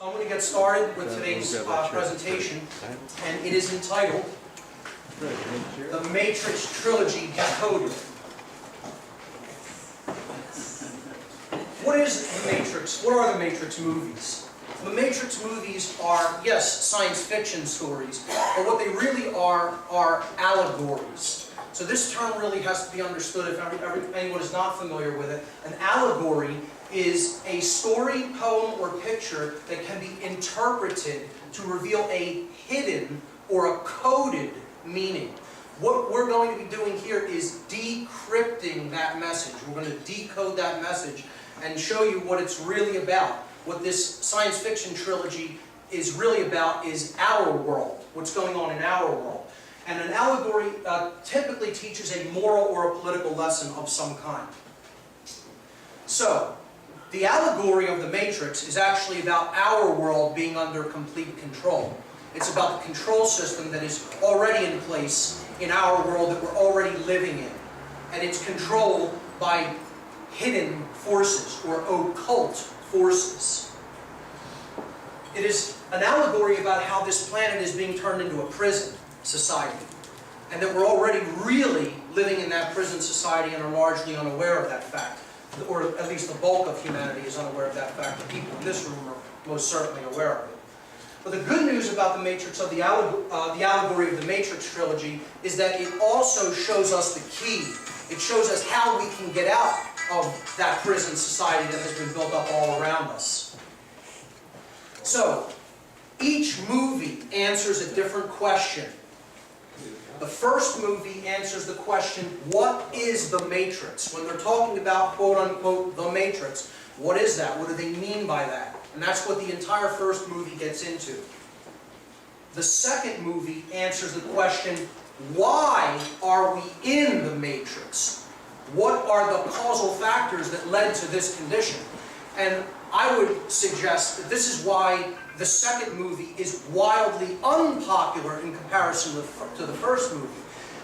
So I'm going to get started with today's presentation, and it is entitled The Matrix Trilogy Decoded. What is the Matrix? What are the Matrix movies? The Matrix movies are, yes, science fiction stories, but what they really are allegories. So this term really has to be understood if anyone is not familiar with it. An allegory is a story, poem, or picture that can be interpreted to reveal a hidden or a coded meaning. What we're going to be doing here is decrypting that message. We're going to decode that message and show you what it's really about. What this science fiction trilogy is really about is our world, what's going on in our world. And an allegory typically teaches a moral or a political lesson of some kind. So, the allegory of the Matrix is actually about our world being under complete control. It's about the control system that is already in place in our world that we're already living in. And it's controlled by hidden forces or occult forces. It is an allegory about how this planet is being turned into a prison society, and that we're already really living in that prison society and are largely unaware of that fact. Or at least the bulk of humanity is unaware of that fact. The people in this room are most certainly aware of it. But the good news about the Matrix, the allegory of the Matrix trilogy, is that it also shows us the key. It shows us how we can get out of that prison society that has been built up all around us. So, each movie answers a different question. The first movie answers the question, what is the Matrix? When they're talking about, quote-unquote, the Matrix, what is that? What do they mean by that? And that's what the entire first movie gets into. The second movie answers the question, why are we in the Matrix? What are the causal factors that led to this condition? And I would suggest that this is why the second movie is wildly unpopular in comparison to the first movie.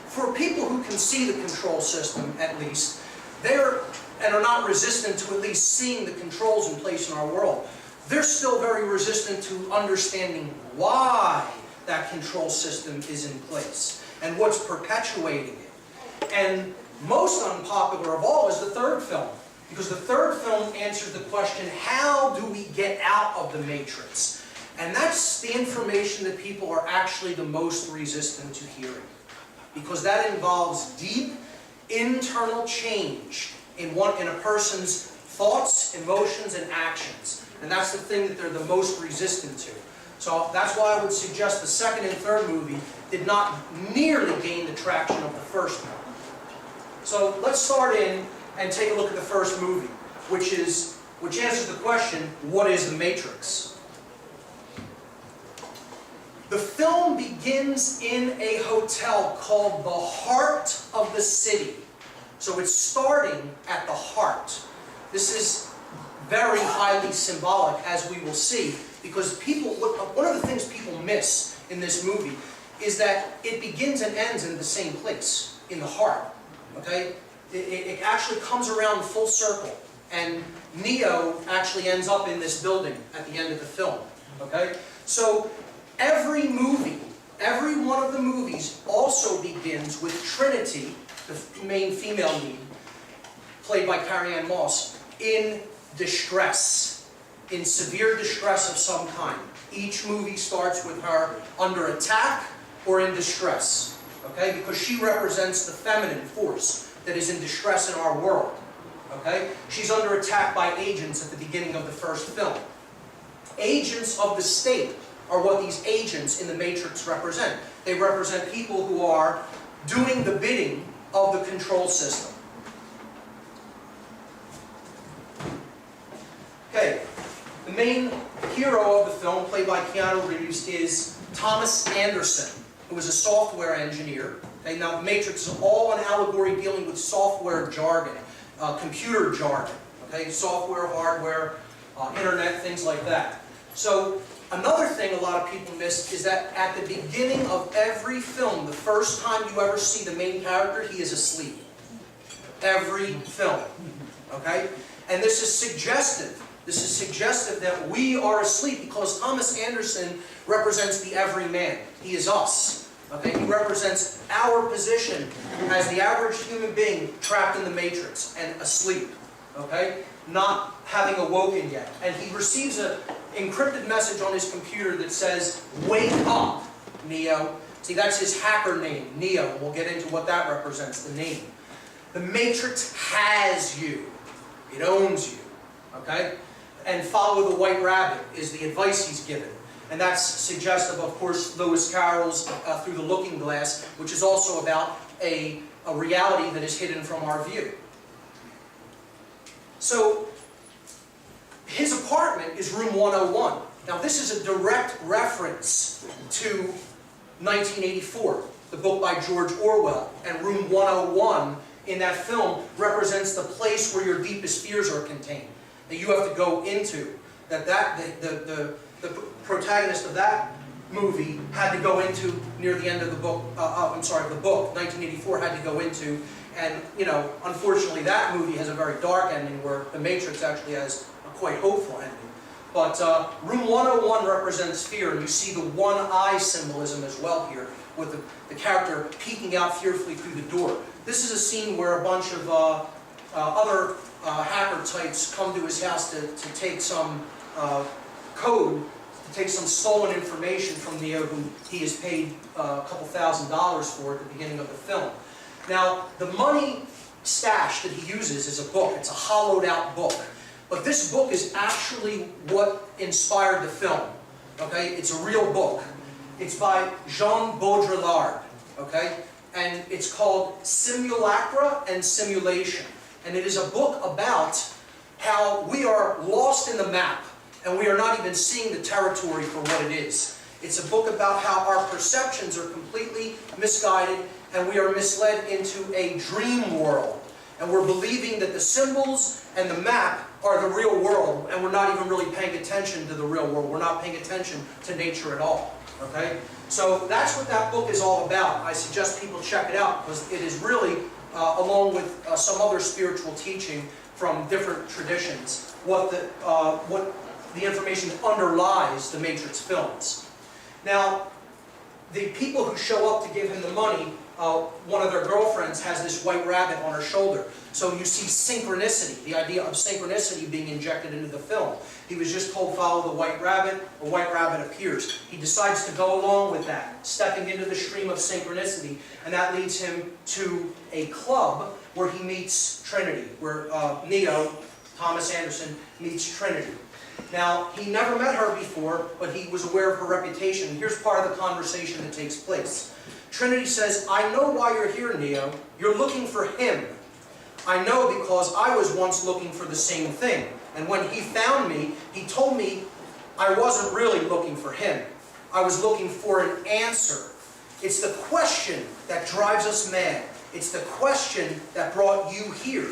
For people who can see the control system, at least, and are not resistant to at least seeing the controls in place in our world, they're still very resistant to understanding why that control system is in place and what's perpetuating it. And most unpopular of all is the third film. Because the third film answers the question, how do we get out of the Matrix? And that's the information that people are actually the most resistant to hearing. Because that involves deep internal change in a person's thoughts, emotions, and actions. And that's the thing that they're the most resistant to. So that's why I would suggest the second and third movie did not nearly gain the traction of the first one. So let's start in and take a look at the first movie, which answers the question, what is the Matrix? The film begins in a hotel called the Heart of the City. So it's starting at the heart. This is very highly symbolic, as we will see, because one of the things people miss in this movie is that it begins and ends in the same place, in the heart. Okay? It actually comes around full circle, and Neo actually ends up in this building at the end of the film. Okay? So every movie, every one of the movies also begins with Trinity, the main female lead, played by Carrie-Anne Moss, in distress, in severe distress of some kind. Each movie starts with her under attack or in distress. Okay? Because she represents the feminine force that is in distress in our world. Okay? She's under attack by agents at the beginning of the first film. Agents of the state are what these agents in the Matrix represent. They represent people who are doing the bidding of the control system. Okay, the main hero of the film, played by Keanu Reeves, is Thomas Anderson, who is a software engineer. Okay, now, the Matrix is all an allegory dealing with software jargon, computer jargon. Okay, software, hardware, internet, things like that. So, another thing a lot of people miss is that at the beginning of every film, the first time you ever see the main character, he is asleep. Every film. Okay? And this is suggestive This is suggestive that we are asleep because Thomas Anderson represents the everyman. He is us. Okay? He represents our position as the average human being trapped in the matrix and asleep. Okay? Not having awoken yet. And he receives an encrypted message on his computer that says, "Wake up, Neo." See, that's his hacker name, Neo. We'll get into what that represents, the name. The matrix has you. It owns you. Okay? And follow the white rabbit is the advice he's given. And that's suggestive, of course, Lewis Carroll's Through the Looking Glass, which is also about a reality that is hidden from our view. So, his apartment is room 101. Now, this is a direct reference to 1984, the book by George Orwell. And room 101 in that film represents the place where your deepest fears are contained, that you have to go into. The protagonist of that movie had to go into near the end of the book, the book, 1984 had to go into. And, you know, unfortunately that movie has a very dark ending where The Matrix actually has a quite hopeful ending. But room 101 represents fear, and you see the one eye symbolism as well here, with the character peeking out fearfully through the door. This is a scene where a bunch of other hacker types come to his house to take some code, to take some stolen information from Neo, who he has paid a couple $1,000s for at the beginning of the film. Now, the money stash that he uses is a book. It's a hollowed out book. But this book is actually what inspired the film. Okay? It's a real book. It's by Jean Baudrillard. Okay? And it's called Simulacra and Simulation. And it is a book about how we are lost in the map and we are not even seeing the territory for what it is. It's a book about how our perceptions are completely misguided and we are misled into a dream world. And we're believing that the symbols and the map are the real world, and we're not even really paying attention to the real world. We're not paying attention to nature at all. Okay? So that's what that book is all about. I suggest people check it out because it is really, along with some other spiritual teaching from different traditions, what the information that underlies the Matrix films. Now, the people who show up to give him the money, one of their girlfriends has this white rabbit on her shoulder. So you see synchronicity, the idea of synchronicity being injected into the film. He was just told, follow the white rabbit, a white rabbit appears. He decides to go along with that, stepping into the stream of synchronicity, and that leads him to a club where he meets Trinity, where Neo, Thomas Anderson, meets Trinity. Now, he never met her before, but he was aware of her reputation. Here's part of the conversation that takes place. Trinity says, I know why you're here, Neo. You're looking for him. I know because I was once looking for the same thing. And when he found me, he told me I wasn't really looking for him. I was looking for an answer. It's the question that drives us mad. It's the question that brought you here.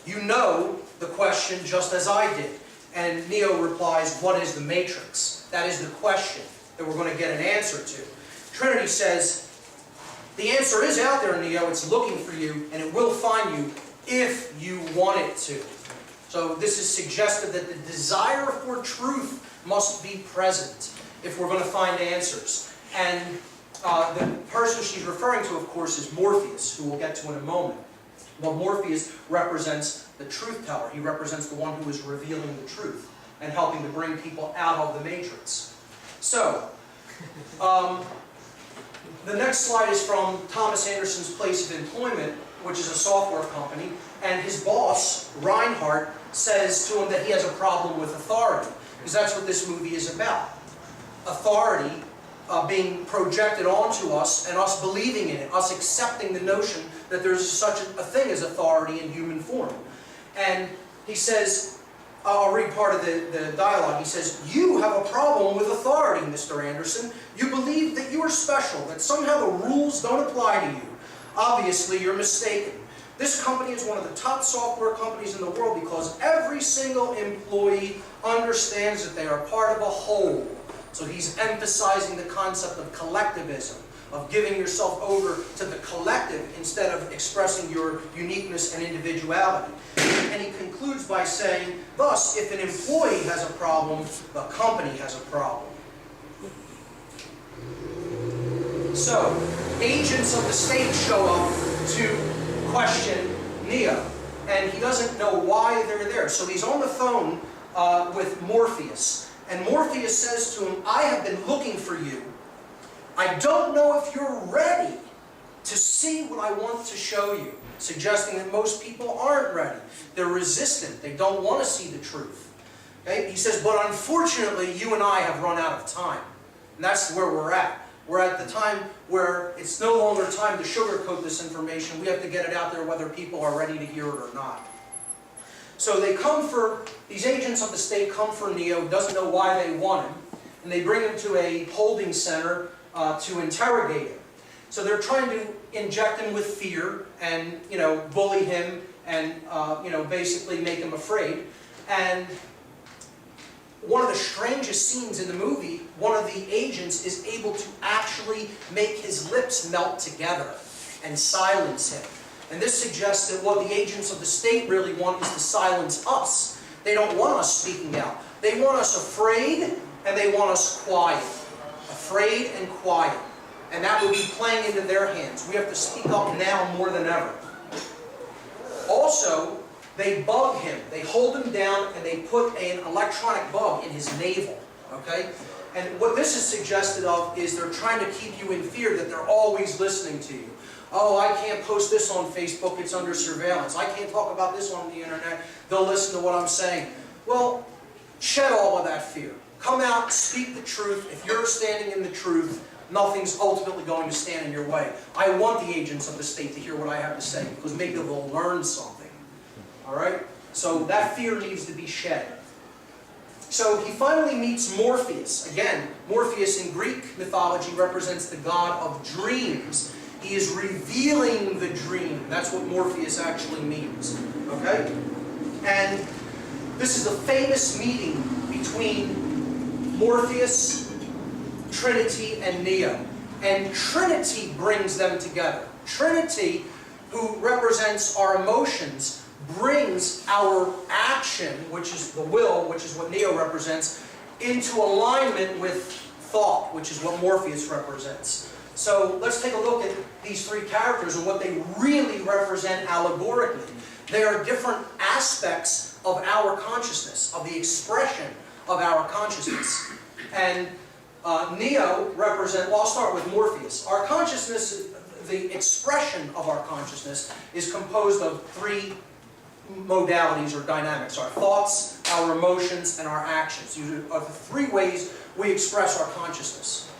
You know the question just as I did. And Neo replies, what is the Matrix? That is the question that we're going to get an answer to. Trinity says, the answer is out there, Neo. It's looking for you, and it will find you if you want it to. So this is suggestive that the desire for truth must be present if we're going to find answers. And the person she's referring to, of course, is Morpheus, who we'll get to in a moment. Well, Morpheus represents the truth teller. He represents the one who is revealing the truth and helping to bring people out of the Matrix. So, the next slide is from Thomas Anderson's place of employment, which is a software company, and his boss, Reinhardt, says to him that he has a problem with authority, because that's what this movie is about. Authority being projected onto us and us believing in it, us accepting the notion that there's such a thing as authority in human form. And he says, I'll read part of the dialogue. He says, you have a problem with authority, Mr. Anderson. You believe that you are special, that somehow the rules don't apply to you. Obviously, you're mistaken. This company is one of the top software companies in the world because every single employee understands that they are part of a whole. So he's emphasizing the concept of collectivism, of giving yourself over to the collective instead of expressing your uniqueness and individuality. And he concludes by saying, thus, if an employee has a problem, the company has a problem. So, agents of the state show up to question Neo, and he doesn't know why they're there. So he's on the phone with Morpheus, and Morpheus says to him, I have been looking for you. I don't know if you're ready to see what I want to show you, suggesting that most people aren't ready. They're resistant. They don't want to see the truth. Okay? He says, but unfortunately, you and I have run out of time. And that's where we're at. We're at the time where it's no longer time to sugarcoat this information. We have to get it out there whether people are ready to hear it or not. So they come for, these agents of the state come for Neo, doesn't know why they want him, and they bring him to a holding center to interrogate him. So they're trying to inject him with fear and, bully him and, basically make him afraid. And one of the strangest scenes in the movie, one of the agents is able to actually make his lips melt together and silence him. And this suggests that what the agents of the state really want is to silence us. They don't want us speaking out. They want us afraid and they want us quiet. Afraid and quiet. And that will be playing into their hands. We have to speak up now more than ever. Also, they bug him. They hold him down and they put an electronic bug in his navel. Okay? And what this is suggested of is they're trying to keep you in fear that they're always listening to you. Oh, I can't post this on Facebook, it's under surveillance. I can't talk about this on the internet, they'll listen to what I'm saying. Well, shed all of that fear. Come out, speak the truth. If you're standing in the truth, nothing's ultimately going to stand in your way. I want the agents of the state to hear what I have to say, because maybe they'll learn something. Alright? So that fear needs to be shed. So he finally meets Morpheus. Again, Morpheus in Greek mythology represents the god of dreams. He is revealing the dream. That's what Morpheus actually means. Okay? And this is a famous meeting between Morpheus, Trinity, and Neo. And Trinity brings them together. Trinity, who represents our emotions, brings our action, which is the will, which is what Neo represents, into alignment with thought, which is what Morpheus represents. So let's take a look at these three characters and what they really represent allegorically. They are different aspects of our consciousness, of the expression of our consciousness. And Neo represents, well, I'll start with Morpheus. Our consciousness, the expression of our consciousness, is composed of three modalities or dynamics: our thoughts, our emotions, and our actions. These are the three ways we express our consciousness.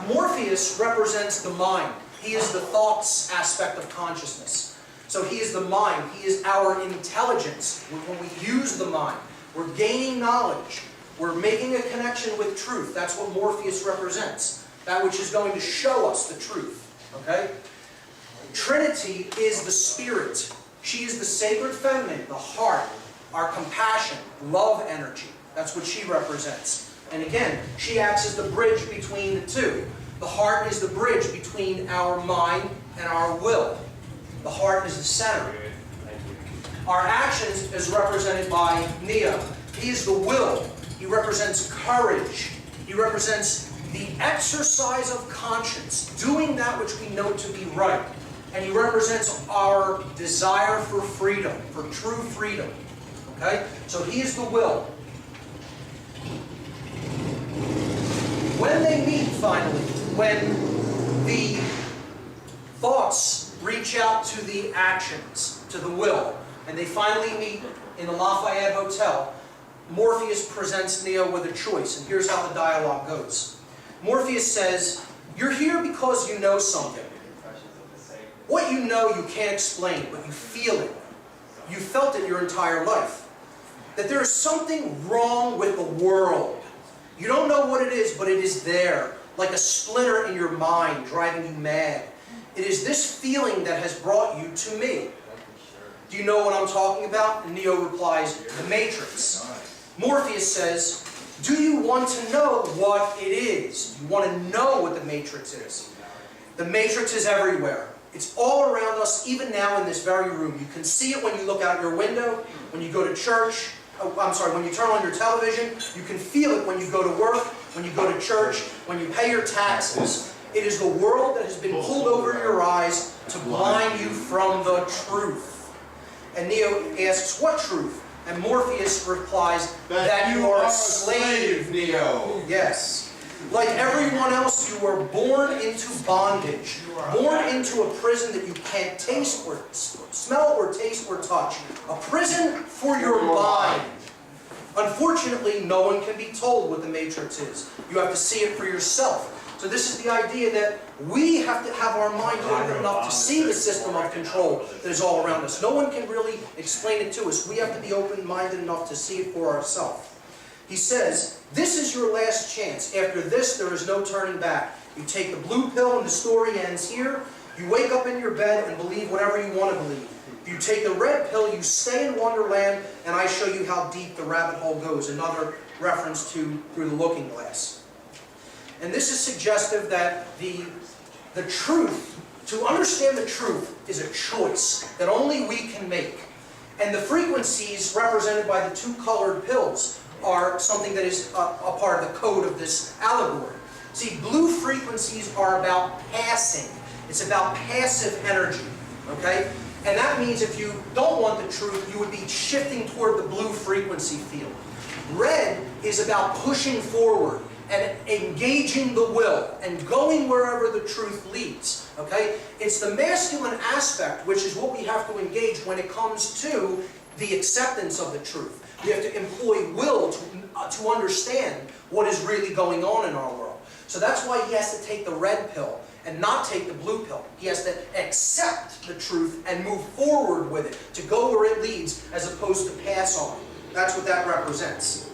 Morpheus represents the mind. He is the thoughts aspect of consciousness. So he is the mind. He is our intelligence. When we use the mind, we're gaining knowledge. We're making a connection with truth. That's what Morpheus represents. That which is going to show us the truth. Okay? Trinity is the spirit. She is the sacred feminine, the heart, our compassion, love energy. That's what she represents. And again, she acts as the bridge between the two. The heart is the bridge between our mind and our will. The heart is the center. Our actions is represented by Neo. He is the will. He represents courage. He represents the exercise of conscience, doing that which we know to be right. And he represents our desire for freedom, for true freedom. Okay? So he is the will. When they meet, finally, when the thoughts reach out to the actions, to the will, and they finally meet in the Lafayette Hotel, Morpheus presents Neo with a choice, and here's how the dialogue goes. Morpheus says, "You're here because you know something. What you know you can't explain, but you feel it. You felt it your entire life. That there is something wrong with the world. You don't know what it is, but it is there, like a splinter in your mind, driving you mad. It is this feeling that has brought you to me. Do you know what I'm talking about?" And Neo replies, "The Matrix." Morpheus says, "Do you want to know what it is? You want to know what the Matrix is? The Matrix is everywhere. It's all around us, even now in this very room. You can see it when you look out your window, when you go to church. When you turn on your television. You can feel it when you go to work, when you go to church, when you pay your taxes. It is the world that has been pulled over your eyes to blind you from the truth. And Neo asks, what truth? And Morpheus replies, that you are a slave, Neo. Yes. Like everyone else, you were born into bondage. Born into a prison that you can't taste or smell or taste or touch. A prison for your mind. Unfortunately, no one can be told what the Matrix is. You have to see it for yourself. So this is the idea that we have to have our mind open enough to see the system of control that is all around us. No one can really explain it to us. We have to be open-minded enough to see it for ourselves. He says, this is your last chance. After this, there is no turning back. You take the blue pill and the story ends here. You wake up in your bed and believe whatever you want to believe. If you take the red pill, you stay in Wonderland, and I show you how deep the rabbit hole goes. Another reference to Through the Looking Glass. And this is suggestive that the truth, to understand the truth, is a choice that only we can make. And the frequencies represented by the two colored pills are something that is a part of the code of this allegory. See, blue frequencies are about passing. It's about passive energy, okay? And that means if you don't want the truth, you would be shifting toward the blue frequency field. Red is about pushing forward and engaging the will and going wherever the truth leads, okay? It's the masculine aspect, which is what we have to engage when it comes to the acceptance of the truth. We have to employ will to understand what is really going on in our world. So that's why he has to take the red pill and not take the blue pill. He has to accept the truth and move forward with it, to go where it leads as opposed to pass on. That's what that represents.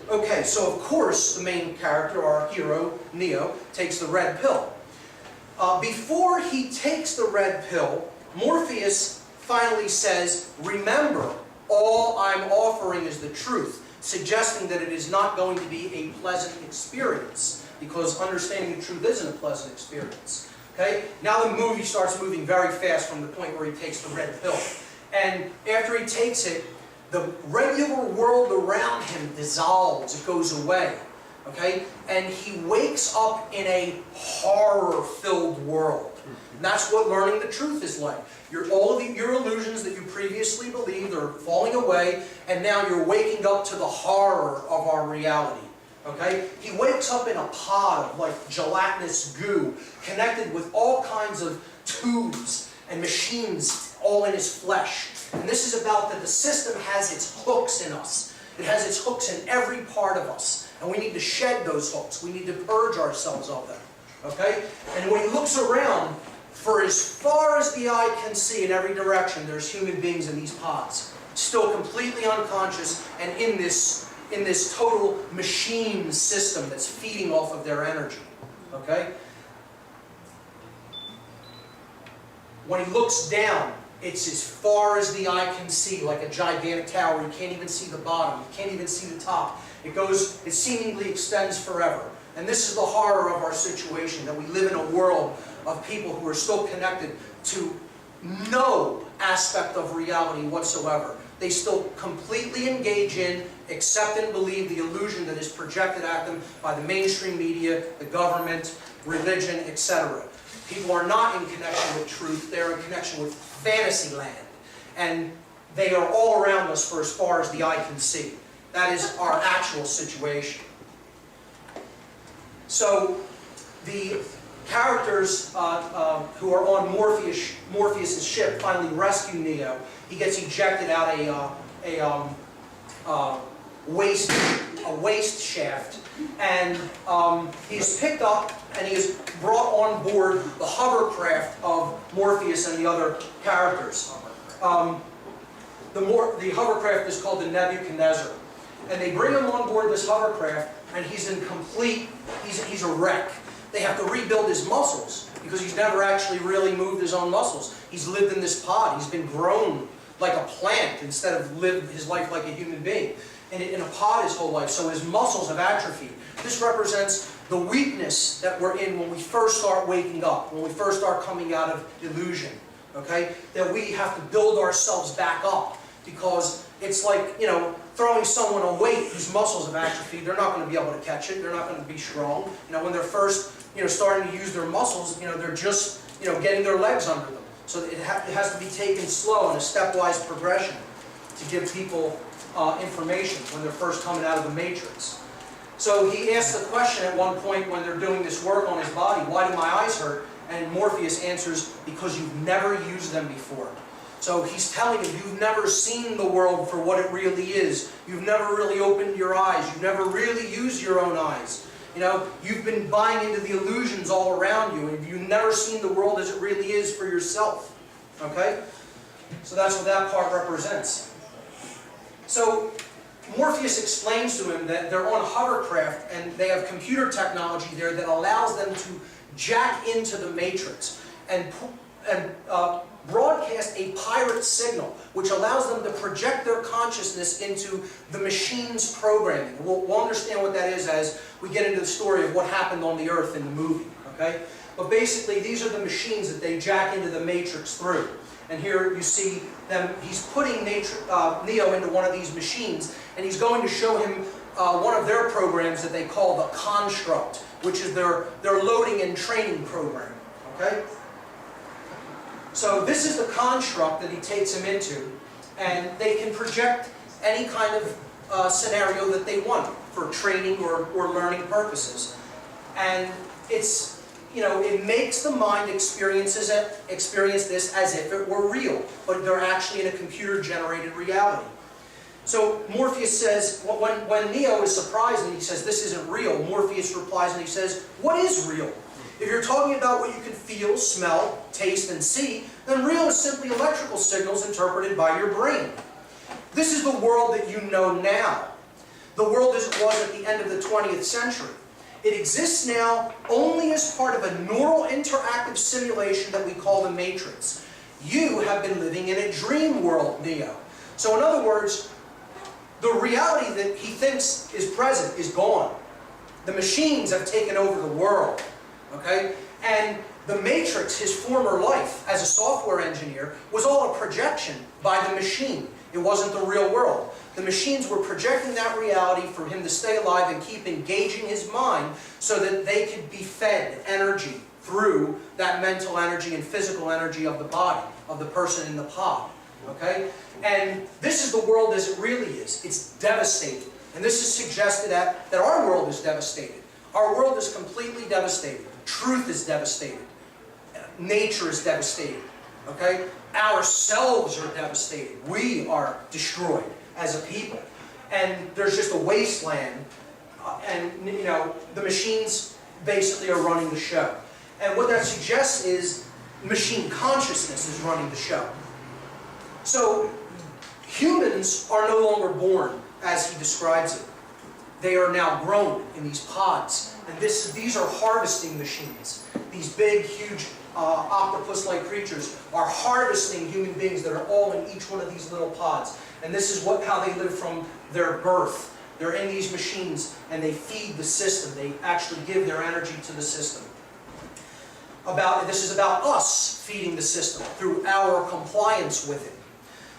Okay, so of course the main character, our hero, Neo, takes the red pill. Before he takes the red pill, Morpheus finally says, remember, all I'm offering is the truth, suggesting that it is not going to be a pleasant experience, because understanding the truth isn't a pleasant experience. Okay? Now the movie starts moving very fast from the point where he takes the red pill. And after he takes it, the regular world around him dissolves, it goes away, okay? And he wakes up in a horror-filled world. And that's what learning the truth is like. All of your illusions that you previously believed are falling away, and now you're waking up to the horror of our reality, okay? He wakes up in a pod of like gelatinous goo, connected with all kinds of tubes and machines all in his flesh. And this is about that the system has its hooks in us. It has its hooks in every part of us. And we need to shed those hooks. We need to purge ourselves of them. Okay? And when he looks around, for as far as the eye can see in every direction, there's human beings in these pods. Still completely unconscious and in this total machine system that's feeding off of their energy. Okay? When he looks down, it's as far as the eye can see, like a gigantic tower. You can't even see the bottom. You can't even see the top. It seemingly extends forever. And this is the horror of our situation, that we live in a world of people who are still connected to no aspect of reality whatsoever. They still completely engage in, accept and believe the illusion that is projected at them by the mainstream media, the government, religion, etc. People are not in connection with truth. They're in connection with fantasy land. And they are all around us for as far as the eye can see. That is our actual situation. So the characters who are on Morpheus' ship finally rescue Neo. He gets ejected out a waste shaft, and he's picked up and he is brought on board the hovercraft of Morpheus and the other characters. The hovercraft is called the Nebuchadnezzar, and they bring him on board this hovercraft, and he's a wreck. They have to rebuild his muscles because he's never actually really moved his own muscles. He's lived in this pod. He's been grown like a plant instead of lived his life like a human being. And in a pod his whole life, so his muscles have atrophied. This represents the weakness that we're in when we first start waking up, when we first start coming out of illusion, okay? That we have to build ourselves back up, because it's like, you know, throwing someone a weight whose muscles have atrophied. They're not going to be able to catch it. They're not going to be strong. You know, when they're first, you know, starting to use their muscles, you know, they're just, you know, getting their legs under them. So it has to be taken slow in a stepwise progression to give people information when they're first coming out of the matrix. So he asks the question at one point when they're doing this work on his body, why do my eyes hurt? And Morpheus answers, because you've never used them before. So he's telling him, you've never seen the world for what it really is. You've never really opened your eyes. You've never really used your own eyes. You know, you've been buying into the illusions all around you, and you've never seen the world as it really is for yourself. Okay? So that's what that part represents. So Morpheus explains to him that they're on hovercraft, and they have computer technology there that allows them to jack into the matrix and broadcast a pirate signal, which allows them to project their consciousness into the machine's programming. We'll understand what that is as we get into the story of what happened on the Earth in the movie. Okay? But basically, these are the machines that they jack into the matrix through. And here you see them, he's putting Neo into one of these machines, and he's going to show him one of their programs that they call the Construct, which is their loading and training program. Okay? So this is the construct that he takes him into, and they can project any kind of scenario that they want for training or learning purposes. And it's, you know, it makes the mind experience this as if it were real, but they're actually in a computer-generated reality. So Morpheus says, when Neo is surprised and he says, this isn't real, Morpheus replies and he says, what is real? If you're talking about what you can feel, smell, taste, and see, then real is simply electrical signals interpreted by your brain. This is the world that you know now. The world as it was at the end of the 20th century. It exists now only as part of a neural interactive simulation that we call the Matrix. You have been living in a dream world, Neo. So in other words, the reality that he thinks is present is gone. The machines have taken over the world. Okay? And the Matrix, his former life as a software engineer, was all a projection by the machine. It wasn't the real world. The machines were projecting that reality for him to stay alive and keep engaging his mind so that they could be fed energy through that mental energy and physical energy of the body, of the person in the pod. Okay? And this is the world as it really is. It's devastating. And this is suggested that our world is devastated. Our world is completely devastated. Truth is devastated. Nature is devastated. Okay? Ourselves are devastated. We are destroyed as a people. And there's just a wasteland. And, you know, the machines basically are running the show. And what that suggests is machine consciousness is running the show. So, humans are no longer born as he describes it. They are now grown in these pods. And these are harvesting machines. These big, huge octopus-like creatures are harvesting human beings that are all in each one of these little pods. And this is how they live from their birth. They're in these machines and they feed the system. They actually give their energy to the system. This is about us feeding the system through our compliance with it.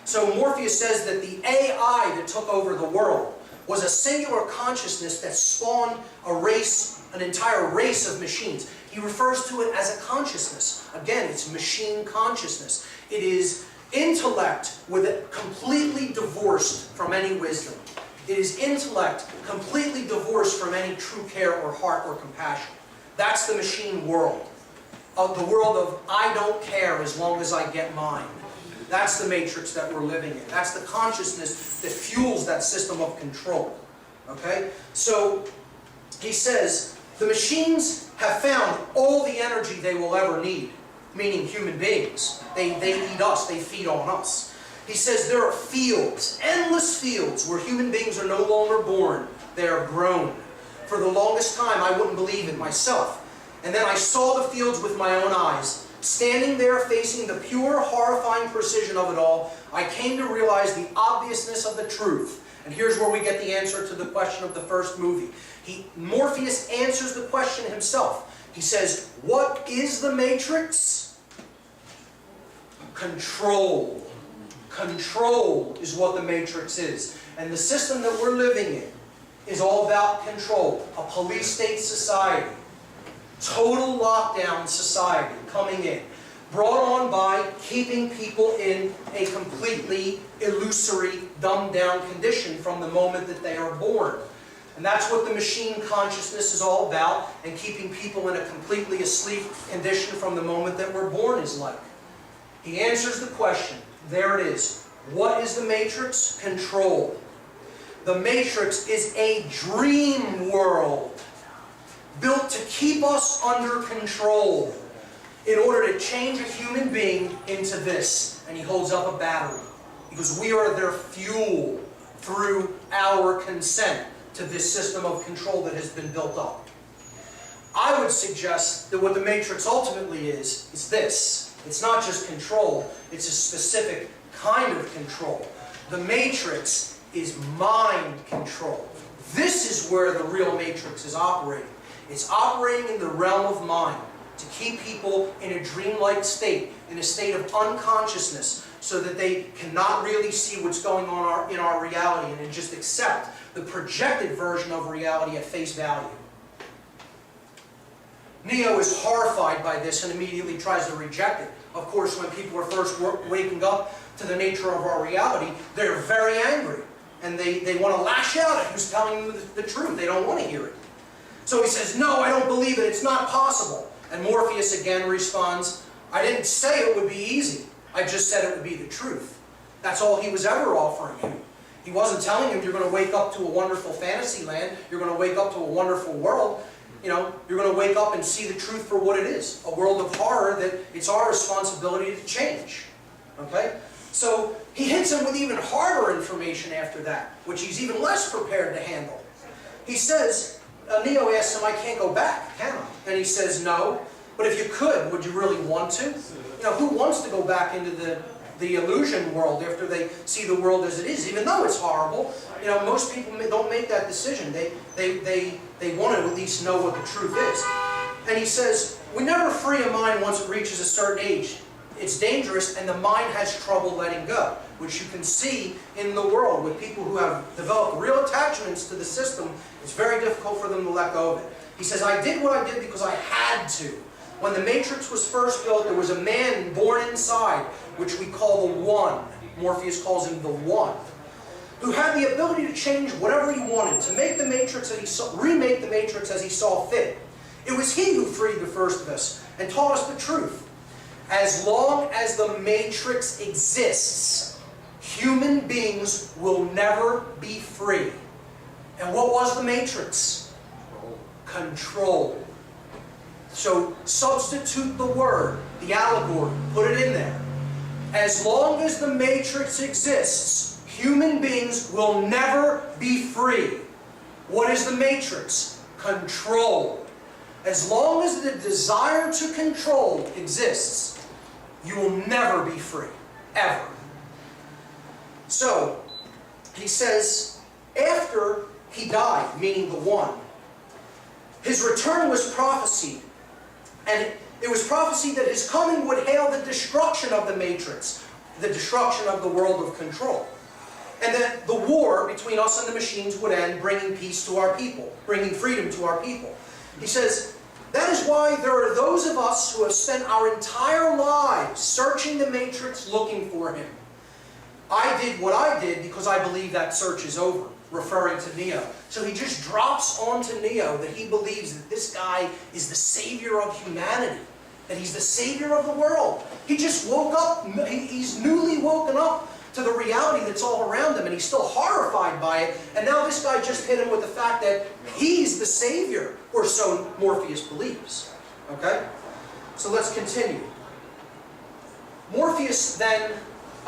So Morpheus says that the AI that took over the world was a singular consciousness that spawned an entire race of machines. He refers to it as a consciousness. Again, it's machine consciousness. It is intellect with it completely divorced from any wisdom. It is intellect completely divorced from any true care or heart or compassion. That's the machine world. The world of I don't care as long as I get mine. That's the matrix that we're living in. That's the consciousness that fuels that system of control. Okay? So, he says, the machines have found all the energy they will ever need, meaning human beings. They eat us, they feed on us. He says there are fields, endless fields, where human beings are no longer born, they are grown. For the longest time, I wouldn't believe it myself. And then I saw the fields with my own eyes. Standing there facing the pure, horrifying precision of it all, I came to realize the obviousness of the truth And here's where we get the answer to the question of the first movie. Morpheus answers the question himself. He says, what is the Matrix? Control. Control is what the Matrix is. And the system that we're living in is all about control. A police state society. Total lockdown society coming in. Brought on by keeping people in a completely illusory, dumbed down condition from the moment that they are born. And that's what the machine consciousness is all about, and keeping people in a completely asleep condition from the moment that we're born is like. He answers the question. There it is. What is the Matrix? Control. The Matrix is a dream world built to keep us under control in order to change a human being into this. And he holds up a battery because we are their fuel through our consent to this system of control that has been built up. I would suggest that what the Matrix ultimately is this. It's not just control, it's a specific kind of control. The Matrix is mind control. This is where the real Matrix is operating. It's operating in the realm of mind to keep people in a dreamlike state, in a state of unconsciousness, so that they cannot really see what's going on in our reality and just accept the projected version of reality at face value. Neo is horrified by this and immediately tries to reject it. Of course, when people are first waking up to the nature of our reality, they're very angry. And they want to lash out at who's telling them the truth. They don't want to hear it. So he says, no, I don't believe it. It's not possible. And Morpheus again responds, I didn't say it would be easy. I just said it would be the truth. That's all he was ever offering him. He wasn't telling him you're going to wake up to a wonderful fantasy land. You're going to wake up to a wonderful world. You know, you're going to wake up and see the truth for what it is. A world of horror that it's our responsibility to change. Okay? So he hits him with even harder information after that, which he's even less prepared to handle. He says, Neo asks him, I can't go back, can I? And he says, no. But if you could, would you really want to? You know, who wants to go back into the illusion world after they see the world as it is, even though it's horrible? You know, most people don't make that decision. They want to at least know what the truth is. And he says, we never free a mind once it reaches a certain age. It's dangerous, and the mind has trouble letting go, which you can see in the world with people who have developed real attachments to the system. It's very difficult for them to let go of it. He says, I did what I did because I had to. When the Matrix was first built, there was a man born inside, which we call the One. Morpheus calls him the One, who had the ability to change whatever he wanted, to make the Matrix as he saw, remake the Matrix as he saw fit. It was he who freed the first of us and taught us the truth. As long as the Matrix exists, human beings will never be free. And what was the Matrix? Control. So substitute the word, the allegory, put it in there. As long as the Matrix exists, human beings will never be free. What is the Matrix? Control. As long as the desire to control exists, you will never be free, ever. So, he says, after he died, meaning the One, his return was prophesied. And it was prophesied that his coming would hail the destruction of the Matrix, the destruction of the world of control. And that the war between us and the machines would end, bringing peace to our people, bringing freedom to our people. He says, that is why there are those of us who have spent our entire lives searching the Matrix looking for him. I did what I did because I believe that search is over, referring to Neo. So he just drops onto Neo that he believes that this guy is the savior of humanity, that he's the savior of the world. He just woke up, he's newly woken up to the reality that's all around him, and he's still horrified by it. And now this guy just hit him with the fact that he's the savior, or so Morpheus believes. Okay? So let's continue. Morpheus then,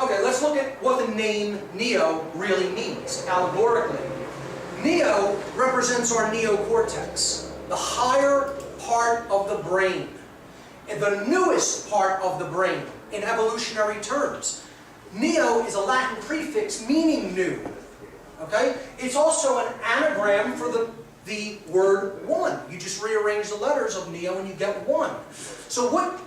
okay, let's look at what the name Neo really means, allegorically. Neo represents our neocortex, the higher part of the brain, and the newest part of the brain in evolutionary terms. Neo is a Latin prefix meaning new. Okay? It's also an anagram for the word one. You just rearrange the letters of Neo and you get one. So what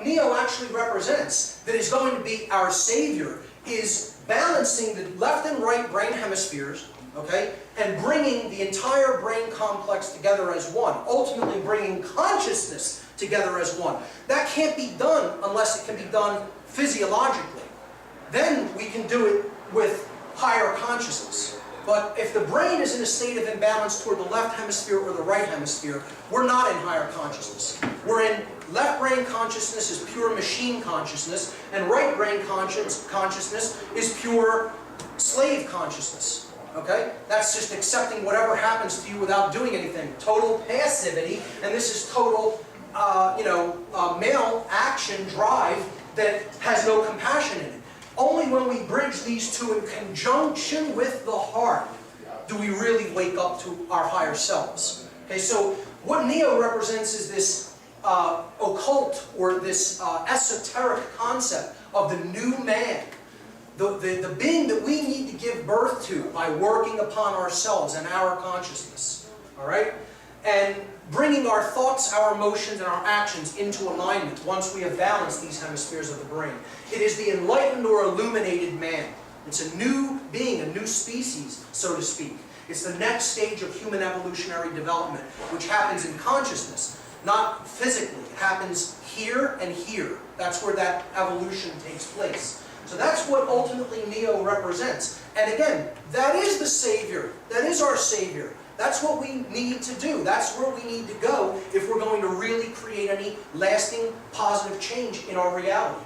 Neo actually represents, that is going to be our Savior, is balancing the left and right brain hemispheres, okay, and bringing the entire brain complex together as one, ultimately bringing consciousness together as one. That can't be done unless it can be done physiologically. Then we can do it with higher consciousness. But if the brain is in a state of imbalance toward the left hemisphere or the right hemisphere, we're not in higher consciousness. We're in left brain consciousness is pure machine consciousness, and right brain consciousness is pure slave consciousness. Okay? That's just accepting whatever happens to you without doing anything. Total passivity, and this is total male action drive that has no compassion in it. Only when we bridge these two in conjunction with the heart do we really wake up to our higher selves. Okay, so what Neo represents is this occult or this esoteric concept of the new man, the being that we need to give birth to by working upon ourselves and our consciousness. All right, and bringing our thoughts, our emotions, and our actions into alignment once we have balanced these hemispheres of the brain. It is the enlightened or illuminated man. It's a new being, a new species, so to speak. It's the next stage of human evolutionary development, which happens in consciousness, not physically. It happens here and here. That's where that evolution takes place. So that's what ultimately Neo represents. And again, that is the Savior. That is our Savior. That's what we need to do. That's where we need to go if we're going to really create any lasting positive change in our reality.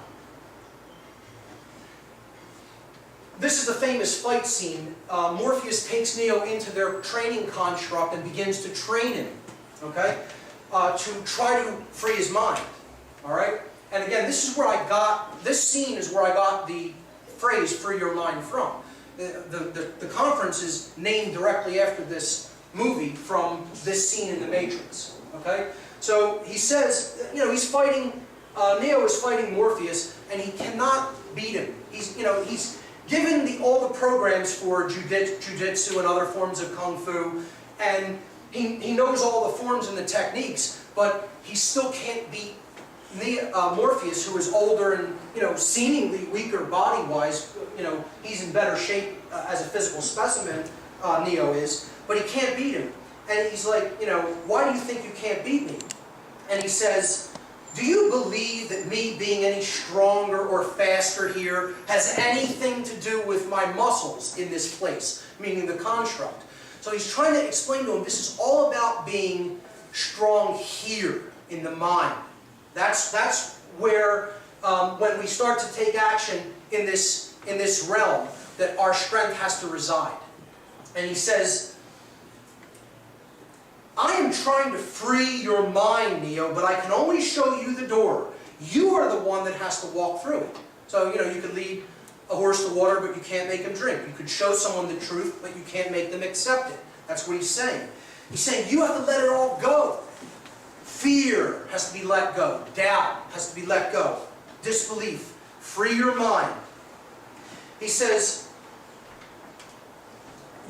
This is the famous fight scene. Morpheus takes Neo into their training construct and begins to train him, okay, to try to free his mind. All right? And again, this scene is where I got the phrase "free your mind" from. The conference is named directly after this movie from this scene in The Matrix. Okay? So he says, he's fighting, Neo is fighting Morpheus, and he cannot beat him. He's given all the programs for jujitsu and other forms of kung fu, and he knows all the forms and the techniques, but he still can't beat Morpheus, who is older and seemingly weaker body-wise. He's in better shape as a physical specimen. Neo is, but he can't beat him. And he's like, why do you think you can't beat me? And he says, do you believe that me being any stronger or faster here has anything to do with my muscles in this place, meaning the construct? So he's trying to explain to him this is all about being strong here in the mind. That's where, when we start to take action in this realm, that our strength has to reside. And he says, I am trying to free your mind, Neo, but I can only show you the door. You are the one that has to walk through it. So, you could lead a horse to water, but you can't make him drink. You could show someone the truth, but you can't make them accept it. That's what he's saying. He's saying you have to let it all go. Fear has to be let go. Doubt has to be let go. Disbelief. Free your mind. He says,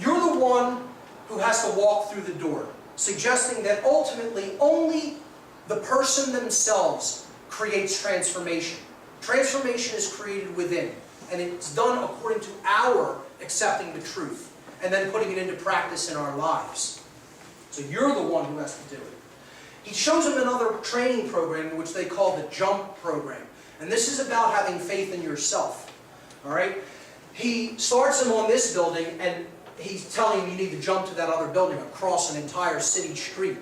you're the one who has to walk through the door, suggesting that ultimately only the person themselves creates transformation. Transformation is created within, and it's done according to our accepting the truth and then putting it into practice in our lives. So you're the one who has to do it. He shows him another training program, which they call the JUMP program. And this is about having faith in yourself. All right? He starts him on this building, and he's telling him you need to jump to that other building across an entire city street.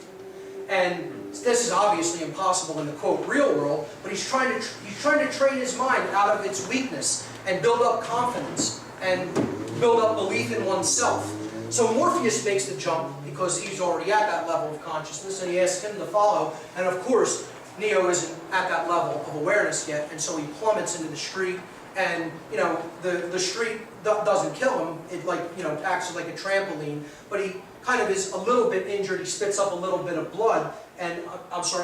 And this is obviously impossible in the, quote, real world, but he's trying to train his mind out of its weakness and build up confidence and build up belief in oneself. So Morpheus makes the jump because he's already at that level of consciousness, and he asks him to follow. And of course, Neo isn't at that level of awareness yet, and so he plummets into the street. And the street doesn't kill him. It acts like a trampoline, but he kind of is a little bit injured. He spits up a little bit of blood, and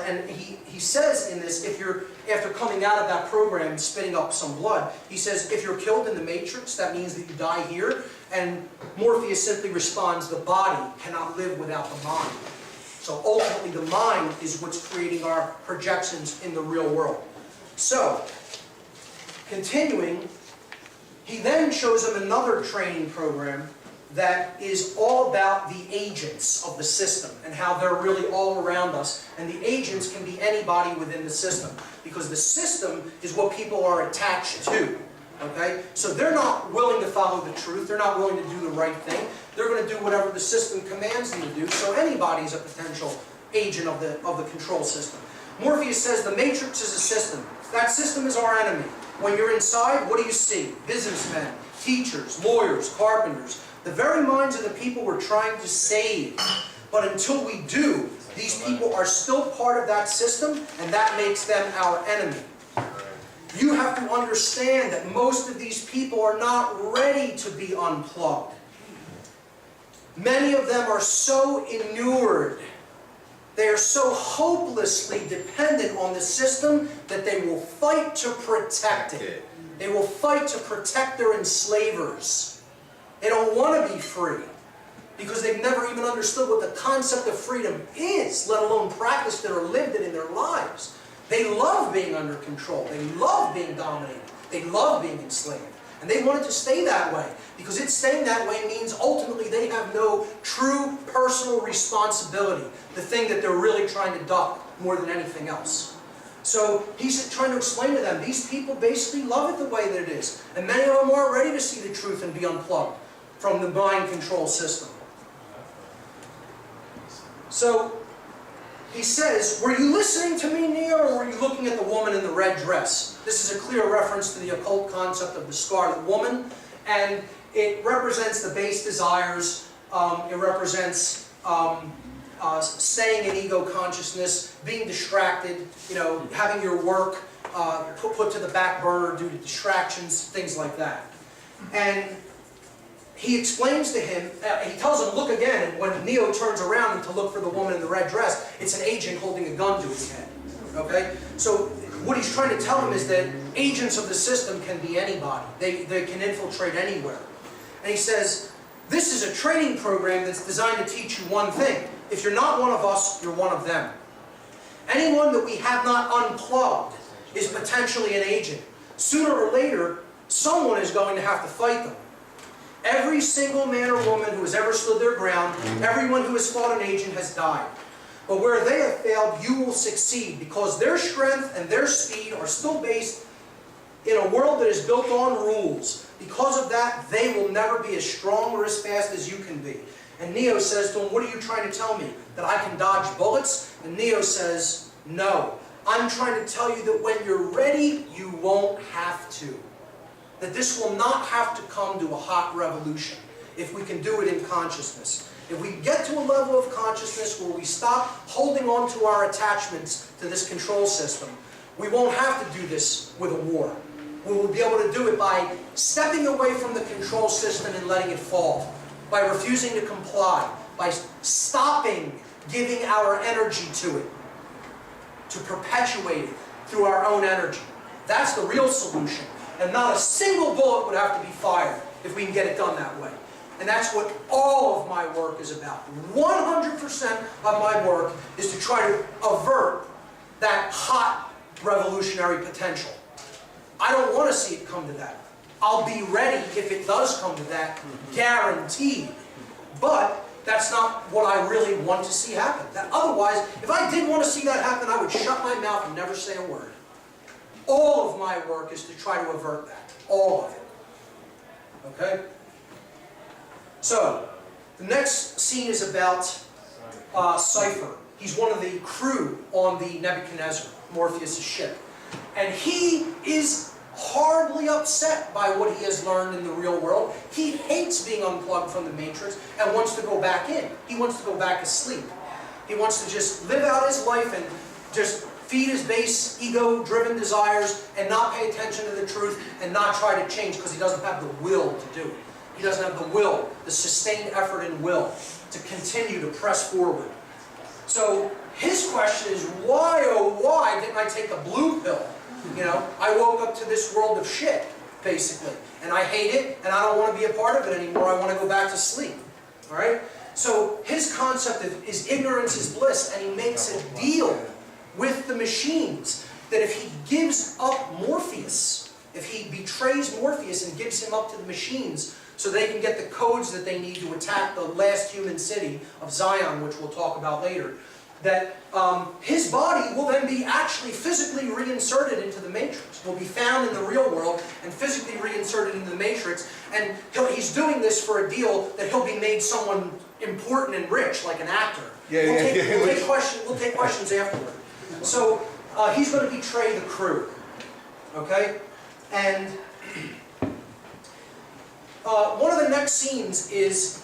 and he says in this, if you're, after coming out of that program, spitting up some blood, he says, if you're killed in the Matrix, that means that you die here. And Morpheus simply responds, the body cannot live without the mind. So ultimately, the mind is what's creating our projections in the real world. So, continuing, he then shows him another training program that is all about the agents of the system and how they're really all around us. And the agents can be anybody within the system, because the system is what people are attached to. Okay? So they're not willing to follow the truth. They're not willing to do the right thing. They're going to do whatever the system commands them to do. So anybody's a potential agent of the control system. Morpheus says the Matrix is a system. That system is our enemy. When you're inside, what do you see? Businessmen, teachers, lawyers, carpenters. The very minds of the people we're trying to save. But until we do, these people are still part of that system, and that makes them our enemy. You have to understand that most of these people are not ready to be unplugged. Many of them are so inured, they are so hopelessly dependent on the system that they will fight to protect it. They will fight to protect their enslavers. They don't want to be free because they've never even understood what the concept of freedom is, let alone practiced it or lived it in their lives. They love being under control. They love being dominated. They love being enslaved. And they want it to stay that way, because it staying that way means ultimately they have no true personal responsibility, the thing that they're really trying to duck more than anything else. So he's trying to explain to them, these people basically love it the way that it is. And many of them aren't ready to see the truth and be unplugged from the mind control system. So he says, were you listening to me, Neo, or were you looking at the woman in the red dress? This is a clear reference to the occult concept of the Scarlet Woman, and it represents the base desires. It represents staying in ego consciousness, being distracted, having your work put to the back burner due to distractions, things like that. And he explains to him, he tells him, look again, and when Neo turns around to look for the woman in the red dress, it's an agent holding a gun to his head. Okay? So what he's trying to tell him is that agents of the system can be anybody. They can infiltrate anywhere. And he says, this is a training program that's designed to teach you one thing. If you're not one of us, you're one of them. Anyone that we have not unplugged is potentially an agent. Sooner or later, someone is going to have to fight them. Every single man or woman who has ever stood their ground, everyone who has fought an agent has died. But where they have failed, you will succeed, because their strength and their speed are still based in a world that is built on rules. Because of that, they will never be as strong or as fast as you can be. And Neo says to him, what are you trying to tell me? That I can dodge bullets? And Neo says, no. I'm trying to tell you that when you're ready, you won't have to. That this will not have to come to a hot revolution if we can do it in consciousness. If we get to a level of consciousness where we stop holding on to our attachments to this control system, we won't have to do this with a war. We will be able to do it by stepping away from the control system and letting it fall, by refusing to comply, by stopping giving our energy to it, to perpetuate it through our own energy. That's the real solution. And not a single bullet would have to be fired if we can get it done that way. And that's what all of my work is about. 100% of my work is to try to avert that hot revolutionary potential. I don't want to see it come to that. I'll be ready if it does come to that, guaranteed. But that's not what I really want to see happen. Otherwise, if I did want to see that happen, I would shut my mouth and never say a word. All of my work is to try to avert that. All of it. Okay? So, the next scene is about Cypher. He's one of the crew on the Nebuchadnezzar, Morpheus' ship. And he is hardly upset by what he has learned in the real world. He hates being unplugged from the Matrix and wants to go back in. He wants to go back asleep. He wants to just live out his life and just feed his base, ego-driven desires, and not pay attention to the truth, and not try to change because he doesn't have the will to do it. He doesn't have the will, the sustained effort and will to continue to press forward. So his question is, why, oh why, didn't I take the blue pill? You know, I woke up to this world of shit, basically. And I hate it, and I don't want to be a part of it anymore. I want to go back to sleep. All right? So his concept is ignorance is bliss, and he makes a deal with the machines that if he gives up Morpheus, if he betrays Morpheus and gives him up to the machines so they can get the codes that they need to attack the last human city of Zion, which we'll talk about later, that his body will then be actually physically reinserted into the Matrix, will be found in the real world and physically reinserted into the Matrix, and he's doing this for a deal that he'll be made someone important and rich, like an actor. We'll take questions afterward. So he's going to betray the crew, okay? And one of the next scenes is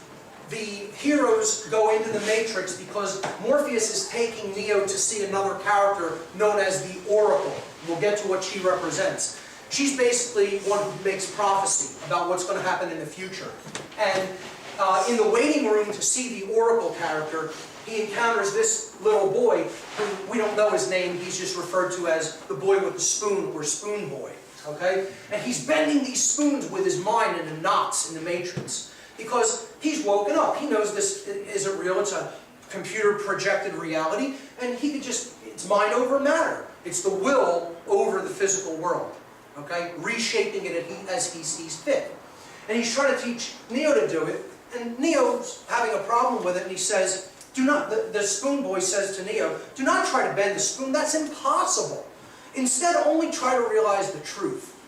the heroes go into the Matrix because Morpheus is taking Neo to see another character known as the Oracle. We'll get to what she represents. She's basically one who makes prophecy about what's going to happen in the future. And in the waiting room to see the Oracle character, he encounters this little boy who we don't know his name. He's just referred to as the boy with the spoon, or Spoon Boy. Okay? And he's bending these spoons with his mind into knots in the Matrix. Because he's woken up. He knows this isn't real. It's a computer projected reality. And he could just, it's mind over matter. It's the will over the physical world. Okay? Reshaping it as he sees fit. And he's trying to teach Neo to do it. And Neo's having a problem with it. And he says, do not, the Spoon Boy says to Neo, do not try to bend the spoon. That's impossible. Instead, only try to realize the truth.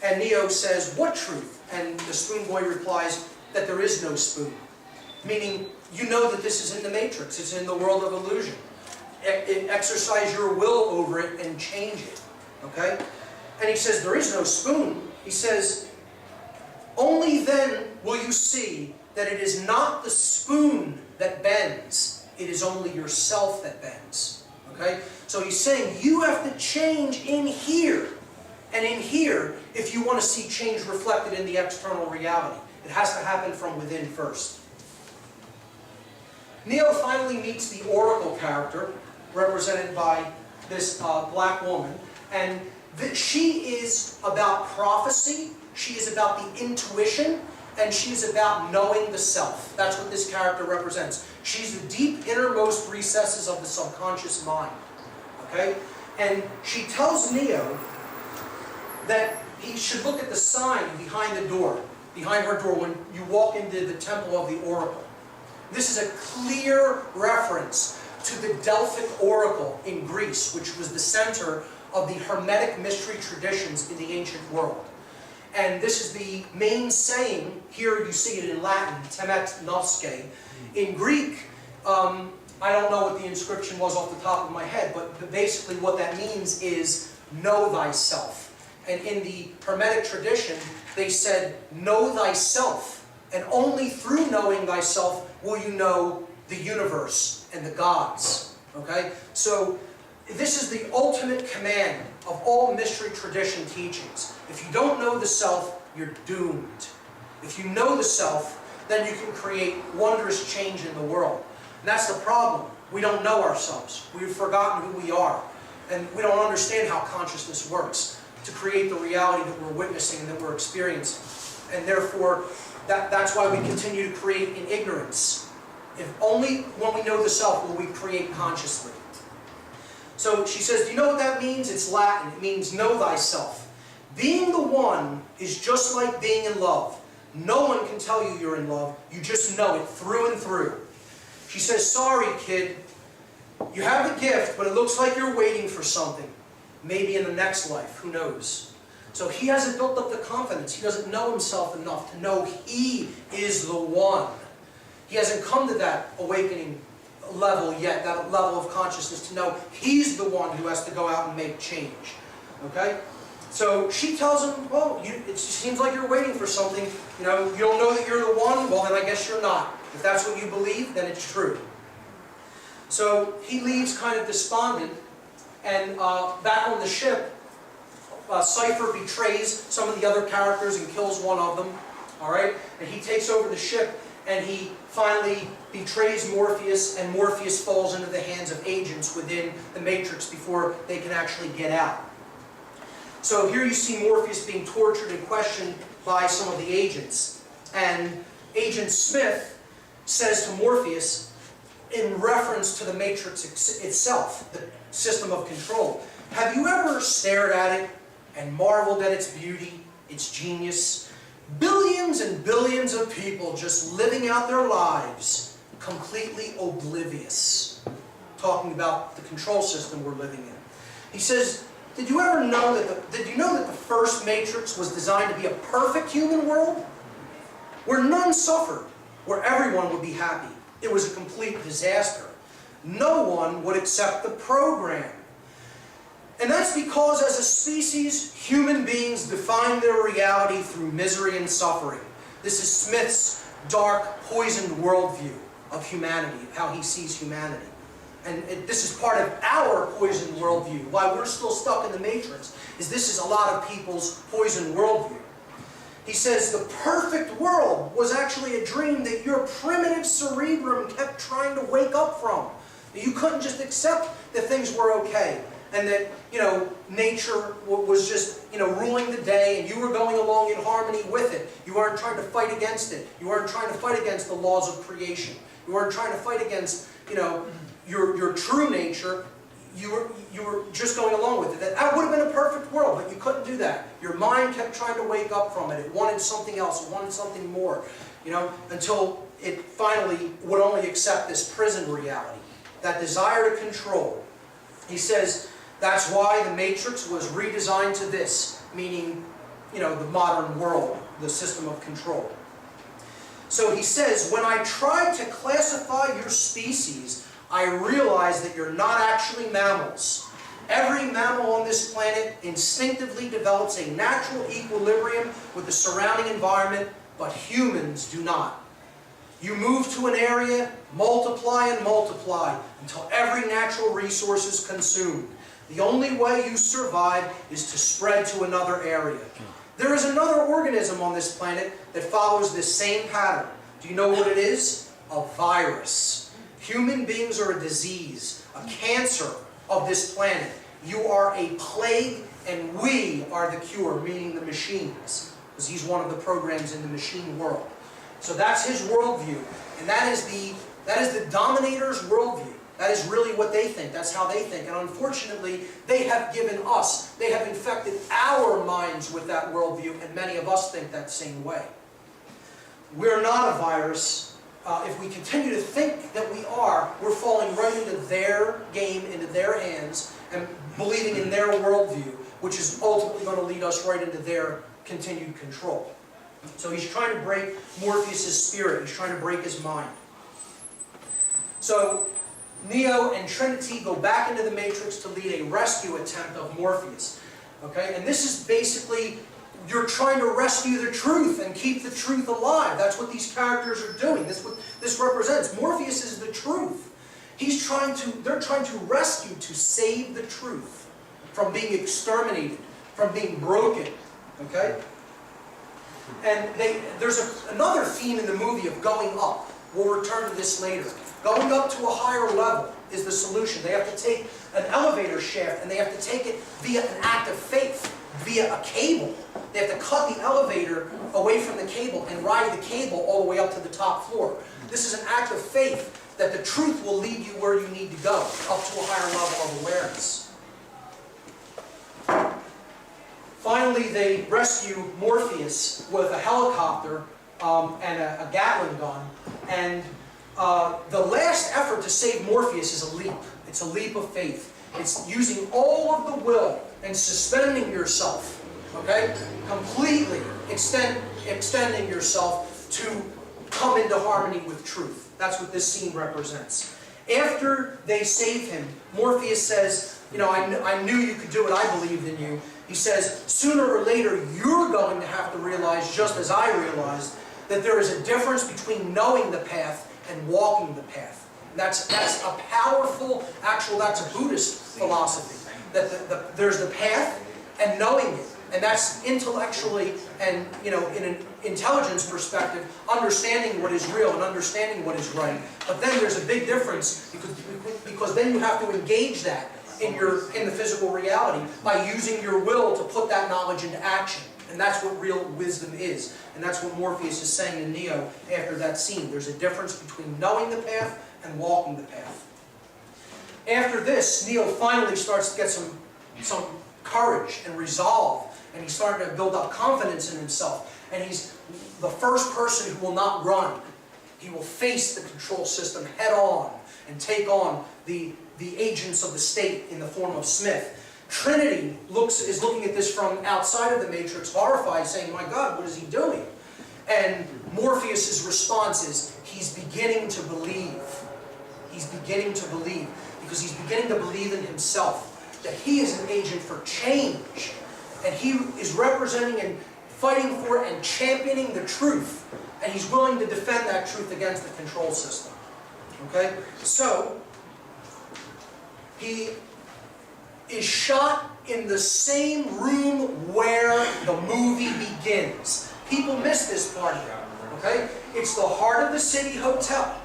And Neo says, what truth? And the Spoon Boy replies, that there is no spoon. Meaning, you know that this is in the Matrix. It's in the world of illusion. Exercise your will over it and change it. Okay? And he says, there is no spoon. He says, only then will you see that it is not the spoon that bends. It is only yourself that bends. Okay? So he's saying, you have to change in here. And in here, if you want to see change reflected in the external reality. It has to happen from within first. Neo finally meets the Oracle character, represented by this black woman, and she is about prophecy, she is about the intuition, and she is about knowing the self. That's what this character represents. She's the deep innermost recesses of the subconscious mind. Okay? And she tells Neo that he should look at the sign behind the door. Behind her door when you walk into the temple of the Oracle. This is a clear reference to the Delphic Oracle in Greece, which was the center of the Hermetic mystery traditions in the ancient world. And this is the main saying, here you see it in Latin, temet nosce. In Greek, I don't know what the inscription was off the top of my head, but basically what that means is know thyself. And in the Hermetic tradition, they said, know thyself, and only through knowing thyself will you know the universe and the gods. Okay? So, this is the ultimate command of all mystery tradition teachings. If you don't know the self, you're doomed. If you know the self, then you can create wondrous change in the world. And that's the problem. We don't know ourselves. We've forgotten who we are. And we don't understand how consciousness works to create the reality that we're witnessing and that we're experiencing. And therefore, that's why we continue to create in ignorance. If only when we know the self will we create consciously. So she says, do you know what that means? It's Latin. It means know thyself. Being the one is just like being in love. No one can tell you you're in love. You just know it through and through. She says, sorry, kid. You have the gift, but it looks like you're waiting for something. Maybe in the next life, who knows? So he hasn't built up the confidence. He doesn't know himself enough to know he is the one. He hasn't come to that awakening level yet, that level of consciousness to know he's the one who has to go out and make change. Okay? So she tells him, well, it seems like you're waiting for something. You know, you don't know that you're the one? Well, then I guess you're not. If that's what you believe, then it's true. So he leaves kind of despondent. And back on the ship, Cypher betrays some of the other characters and kills one of them. All right? And he takes over the ship, and he finally betrays Morpheus, and Morpheus falls into the hands of agents within the Matrix before they can actually get out. So here you see Morpheus being tortured and questioned by some of the agents. And Agent Smith says to Morpheus, in reference to the Matrix itself, the system of control, have you ever stared at it and marveled at its beauty, its genius? Billions and billions of people just living out their lives, completely oblivious. Talking about the control system we're living in. He says, did you know that the first Matrix was designed to be a perfect human world? Where none suffered, where everyone would be happy. It was a complete disaster. No one would accept the program. And that's because as a species, human beings define their reality through misery and suffering. This is Smith's dark, poisoned worldview of humanity, of how he sees humanity. And this is part of our poisoned worldview. Why we're still stuck in the Matrix is this is a lot of people's poisoned worldview. He says the perfect world was actually a dream that your primitive cerebrum kept trying to wake up from. You couldn't just accept that things were okay and that, nature was just, ruling the day and you were going along in harmony with it. You weren't trying to fight against it. You weren't trying to fight against the laws of creation. You weren't trying to fight against, your true nature. You were just going along with it. That would have been a perfect world, but you couldn't do that. Your mind kept trying to wake up from it. It wanted something else. It wanted something more. Until it finally would only accept this prison reality, that desire to control. He says that's why the Matrix was redesigned to this, meaning, the modern world, the system of control. So he says, when I tried to classify your species, I realized that you're not actually mammals. Every mammal on this planet instinctively develops a natural equilibrium with the surrounding environment, but humans do not. You move to an area, multiply and multiply, until every natural resource is consumed. The only way you survive is to spread to another area. There is another organism on this planet that follows this same pattern. Do you know what it is? A virus. Human beings are a disease, a cancer of this planet. You are a plague, and we are the cure, meaning the machines. Because he's one of the programs in the machine world. So that's his worldview. And that is the dominator's worldview. That is really what they think. That's how they think. And unfortunately, they have infected our minds with that worldview, and many of us think that same way. We're not a virus. If we continue to think that we are, we're falling right into their game, into their hands, and believing in their worldview, which is ultimately going to lead us right into their continued control. So he's trying to break Morpheus' spirit. He's trying to break his mind. So Neo and Trinity go back into the Matrix to lead a rescue attempt of Morpheus. Okay? And this is basically, you're trying to rescue the truth and keep the truth alive. That's what these characters are doing. That's what this represents. Morpheus is the truth. They're trying to rescue, to save the truth from being exterminated, from being broken. Okay? And there's another theme in the movie of going up. We'll return to this later. Going up to a higher level is the solution. They have to take an elevator shaft and they have to take it via an act of faith, via a cable. They have to cut the elevator away from the cable and ride the cable all the way up to the top floor. This is an act of faith that the truth will lead you where you need to go, up to a higher level of awareness. Finally, they rescue Morpheus with a helicopter and a Gatling gun. And the last effort to save Morpheus is a leap. It's a leap of faith. It's using all of the will and suspending yourself, okay? Completely extending yourself to come into harmony with truth. That's what this scene represents. After they save him, Morpheus says, I knew you could do it. I believed in you. He says, sooner or later, you're going to have to realize, just as I realized, that there is a difference between knowing the path and walking the path. That's a powerful, that's a Buddhist philosophy. That there's the path and knowing it. And that's intellectually and, in an intelligence perspective, understanding what is real and understanding what is right. But then there's a big difference because then you have to engage that in the physical reality by using your will to put that knowledge into action. And that's what real wisdom is. And that's what Morpheus is saying to Neo after that scene. There's a difference between knowing the path and walking the path. After this, Neo finally starts to get some courage and resolve. And he's starting to build up confidence in himself. And he's the first person who will not run. He will face the control system head on and take on the agents of the state in the form of Smith. Trinity is looking at this from outside of the Matrix, horrified, saying, "My God, what is he doing?" And Morpheus' response is, he's beginning to believe. He's beginning to believe. Because he's beginning to believe in himself. That he is an agent for change. And he is representing and fighting for and championing the truth. And he's willing to defend that truth against the control system. Okay? So, he is shot in the same room where the movie begins. People miss this part here. Okay? It's the heart of the city hotel.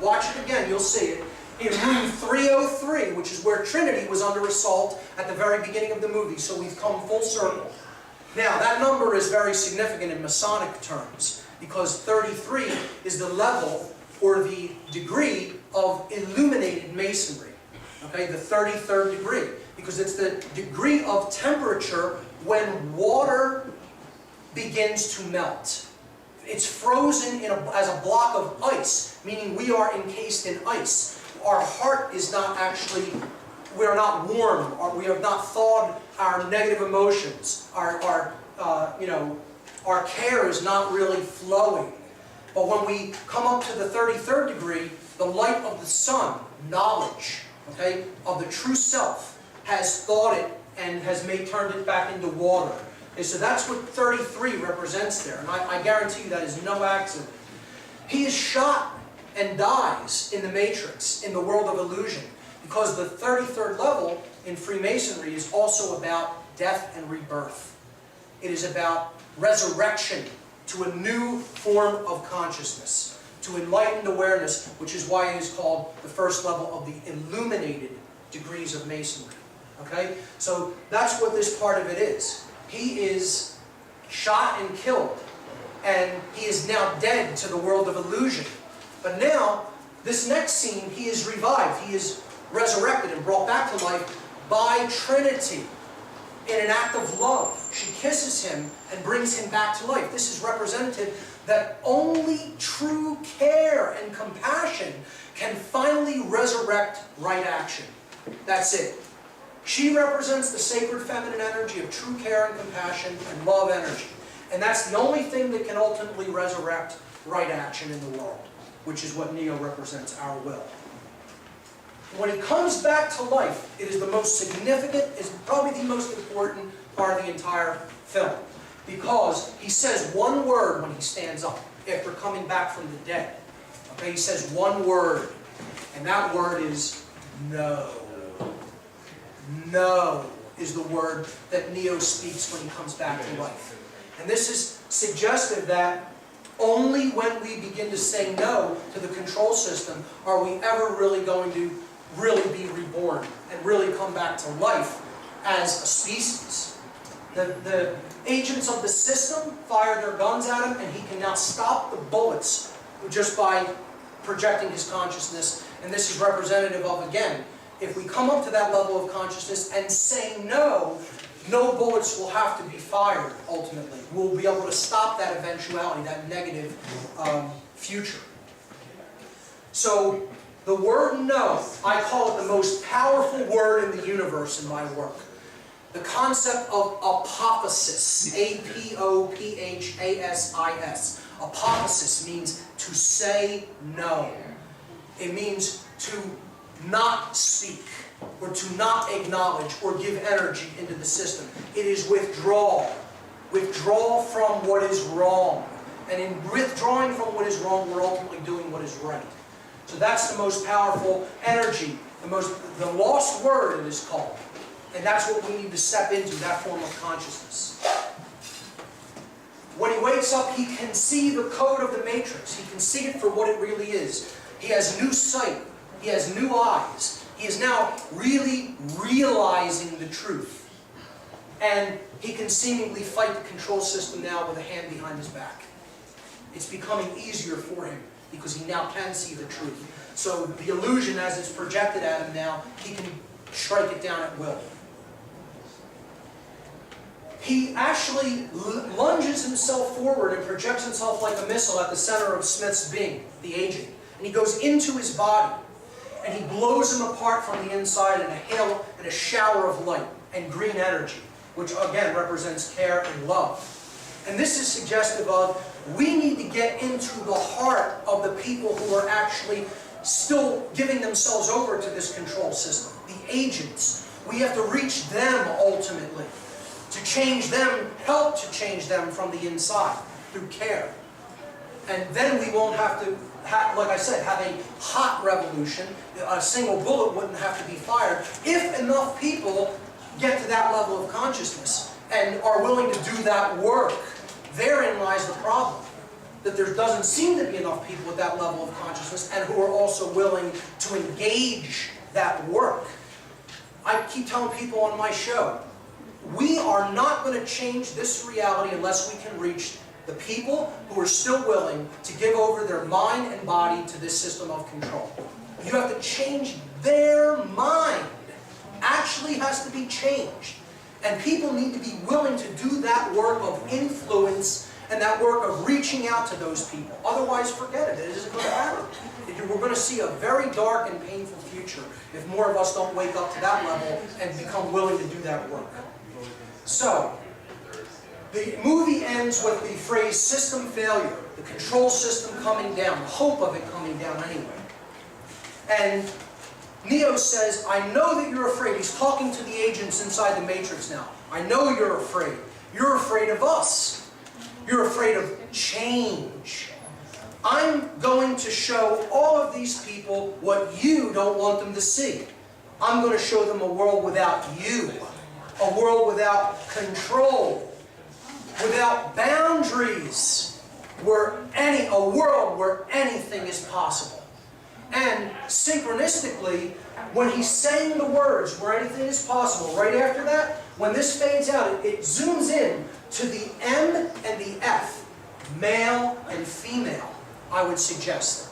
Watch it again, you'll see it. In room 303, which is where Trinity was under assault at the very beginning of the movie. So we've come full circle. Now, that number is very significant in Masonic terms, because 33 is the level or the degree of illuminated masonry. Okay, the 33rd degree. Because it's the degree of temperature when water begins to melt. It's frozen as a block of ice, meaning we are encased in ice. Our heart is not actually, we are not warm, or we have not thawed our negative emotions. Our care is not really flowing. But when we come up to the 33rd degree, the light of the sun, knowledge, okay, of the true self, has thawed it and has turned it back into water. Okay, so that's what 33 represents there. And I guarantee you that is no accident. He is shot and dies in the Matrix, in the world of illusion. Because the 33rd level in Freemasonry is also about death and rebirth. It is about resurrection to a new form of consciousness, to enlightened awareness, which is why it is called the first level of the illuminated degrees of Masonry. Okay? So that's what this part of it is. He is shot and killed, and he is now dead to the world of illusion. But now, this next scene, he is revived. He is resurrected and brought back to life by Trinity in an act of love. She kisses him and brings him back to life. This is representative that only true care and compassion can finally resurrect right action. That's it. She represents the sacred feminine energy of true care and compassion and love energy. And that's the only thing that can ultimately resurrect right action in the world, which is what Neo represents, our will. When he comes back to life, it is the most significant, is probably the most important part of the entire film. Because he says one word when he stands up, after coming back from the dead. Okay, he says one word, and that word is no. No is the word that Neo speaks when he comes back to life. And this is suggestive that only when we begin to say no to the control system are we ever really going to really be reborn and really come back to life as a species. The agents of the system fire their guns at him, and he can now stop the bullets just by projecting his consciousness. And this is representative of, again, if we come up to that level of consciousness and say no, no bullets will have to be fired, ultimately. We'll be able to stop that eventuality, that negative future. So, the word no, I call it the most powerful word in the universe in my work. The concept of apophasis, A-P-O-P-H-A-S-I-S. Apophasis means to say no. It means to not speak, or to not acknowledge, or give energy into the system. It is withdrawal. Withdrawal from what is wrong. And in withdrawing from what is wrong, we're ultimately doing what is right. So that's the most powerful energy, the lost word it is called. And that's what we need to step into, that form of consciousness. When he wakes up, he can see the code of the matrix. He can see it for what it really is. He has new sight. He has new eyes. He is now really realizing the truth. And he can seemingly fight the control system now with a hand behind his back. It's becoming easier for him because he now can see the truth. So the illusion, as it's projected at him now, he can strike it down at will. He actually lunges himself forward and projects himself like a missile at the center of Smith's being, the agent. And he goes into his body, and he blows him apart from the inside in a hail and a shower of light and green energy, which again represents care and love. And this is suggestive of, we need to get into the heart of the people who are actually still giving themselves over to this control system, the agents. We have to reach them ultimately, to change them, help to change them from the inside through care. And then we won't have to, like I said, have a hot revolution. A single bullet wouldn't have to be fired if enough people get to that level of consciousness and are willing to do that work. Therein lies the problem, that there doesn't seem to be enough people at that level of consciousness and who are also willing to engage that work. I keep telling people on my show, we are not going to change this reality unless we can reach the people who are still willing to give over their mind and body to this system of control. You have to change their mind. Actually has to be changed. And people need to be willing to do that work of influence and that work of reaching out to those people. Otherwise, forget it. It isn't going to happen. We're going to see a very dark and painful future if more of us don't wake up to that level and become willing to do that work. So, the movie ends with the phrase system failure, the control system coming down, the hope of it coming down anyway. And Neo says, I know that you're afraid. He's talking to the agents inside the Matrix now. I know you're afraid. You're afraid of us. You're afraid of change. I'm going to show all of these people what you don't want them to see. I'm going to show them a world without you. A world without control. Without boundaries. A world where anything is possible. And synchronistically, when he's saying the words where anything is possible, right after that, when this fades out, it zooms in to the M and the F, male and female, I would suggest.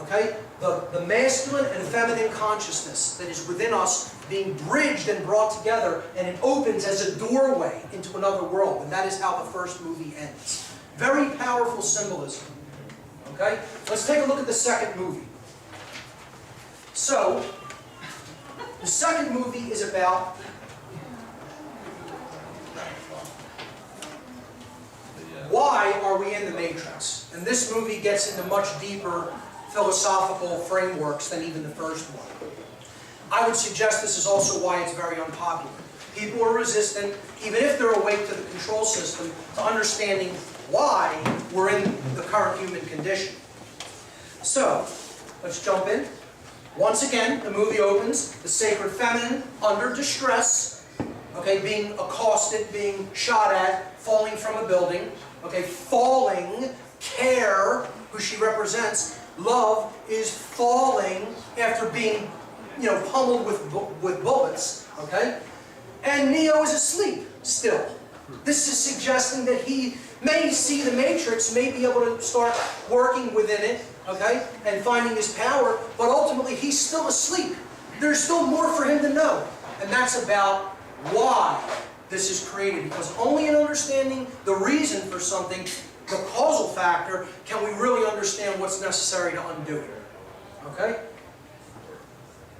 Okay? The masculine and feminine consciousness that is within us being bridged and brought together, and it opens as a doorway into another world. And that is how the first movie ends. Very powerful symbolism. Okay? Let's take a look at the second movie. So, the second movie is about why are we in the Matrix? And this movie gets into much deeper philosophical frameworks than even the first one. I would suggest this is also why it's very unpopular. People are resistant, even if they're awake to the control system, to understanding why we're in the current human condition. So, let's jump in. Once again, the movie opens, the sacred feminine, under distress, okay, being accosted, being shot at, falling from a building, okay, falling, care, who she represents, love is falling after being, pummeled with bullets, okay, and Neo is asleep still. This is suggesting that he may see the Matrix, may be able to start working within it, okay, and finding his power, but ultimately he's still asleep. There's still more for him to know, and that's about why this is created, because only in understanding the reason for something, the causal factor, can we really understand what's necessary to undo it, okay?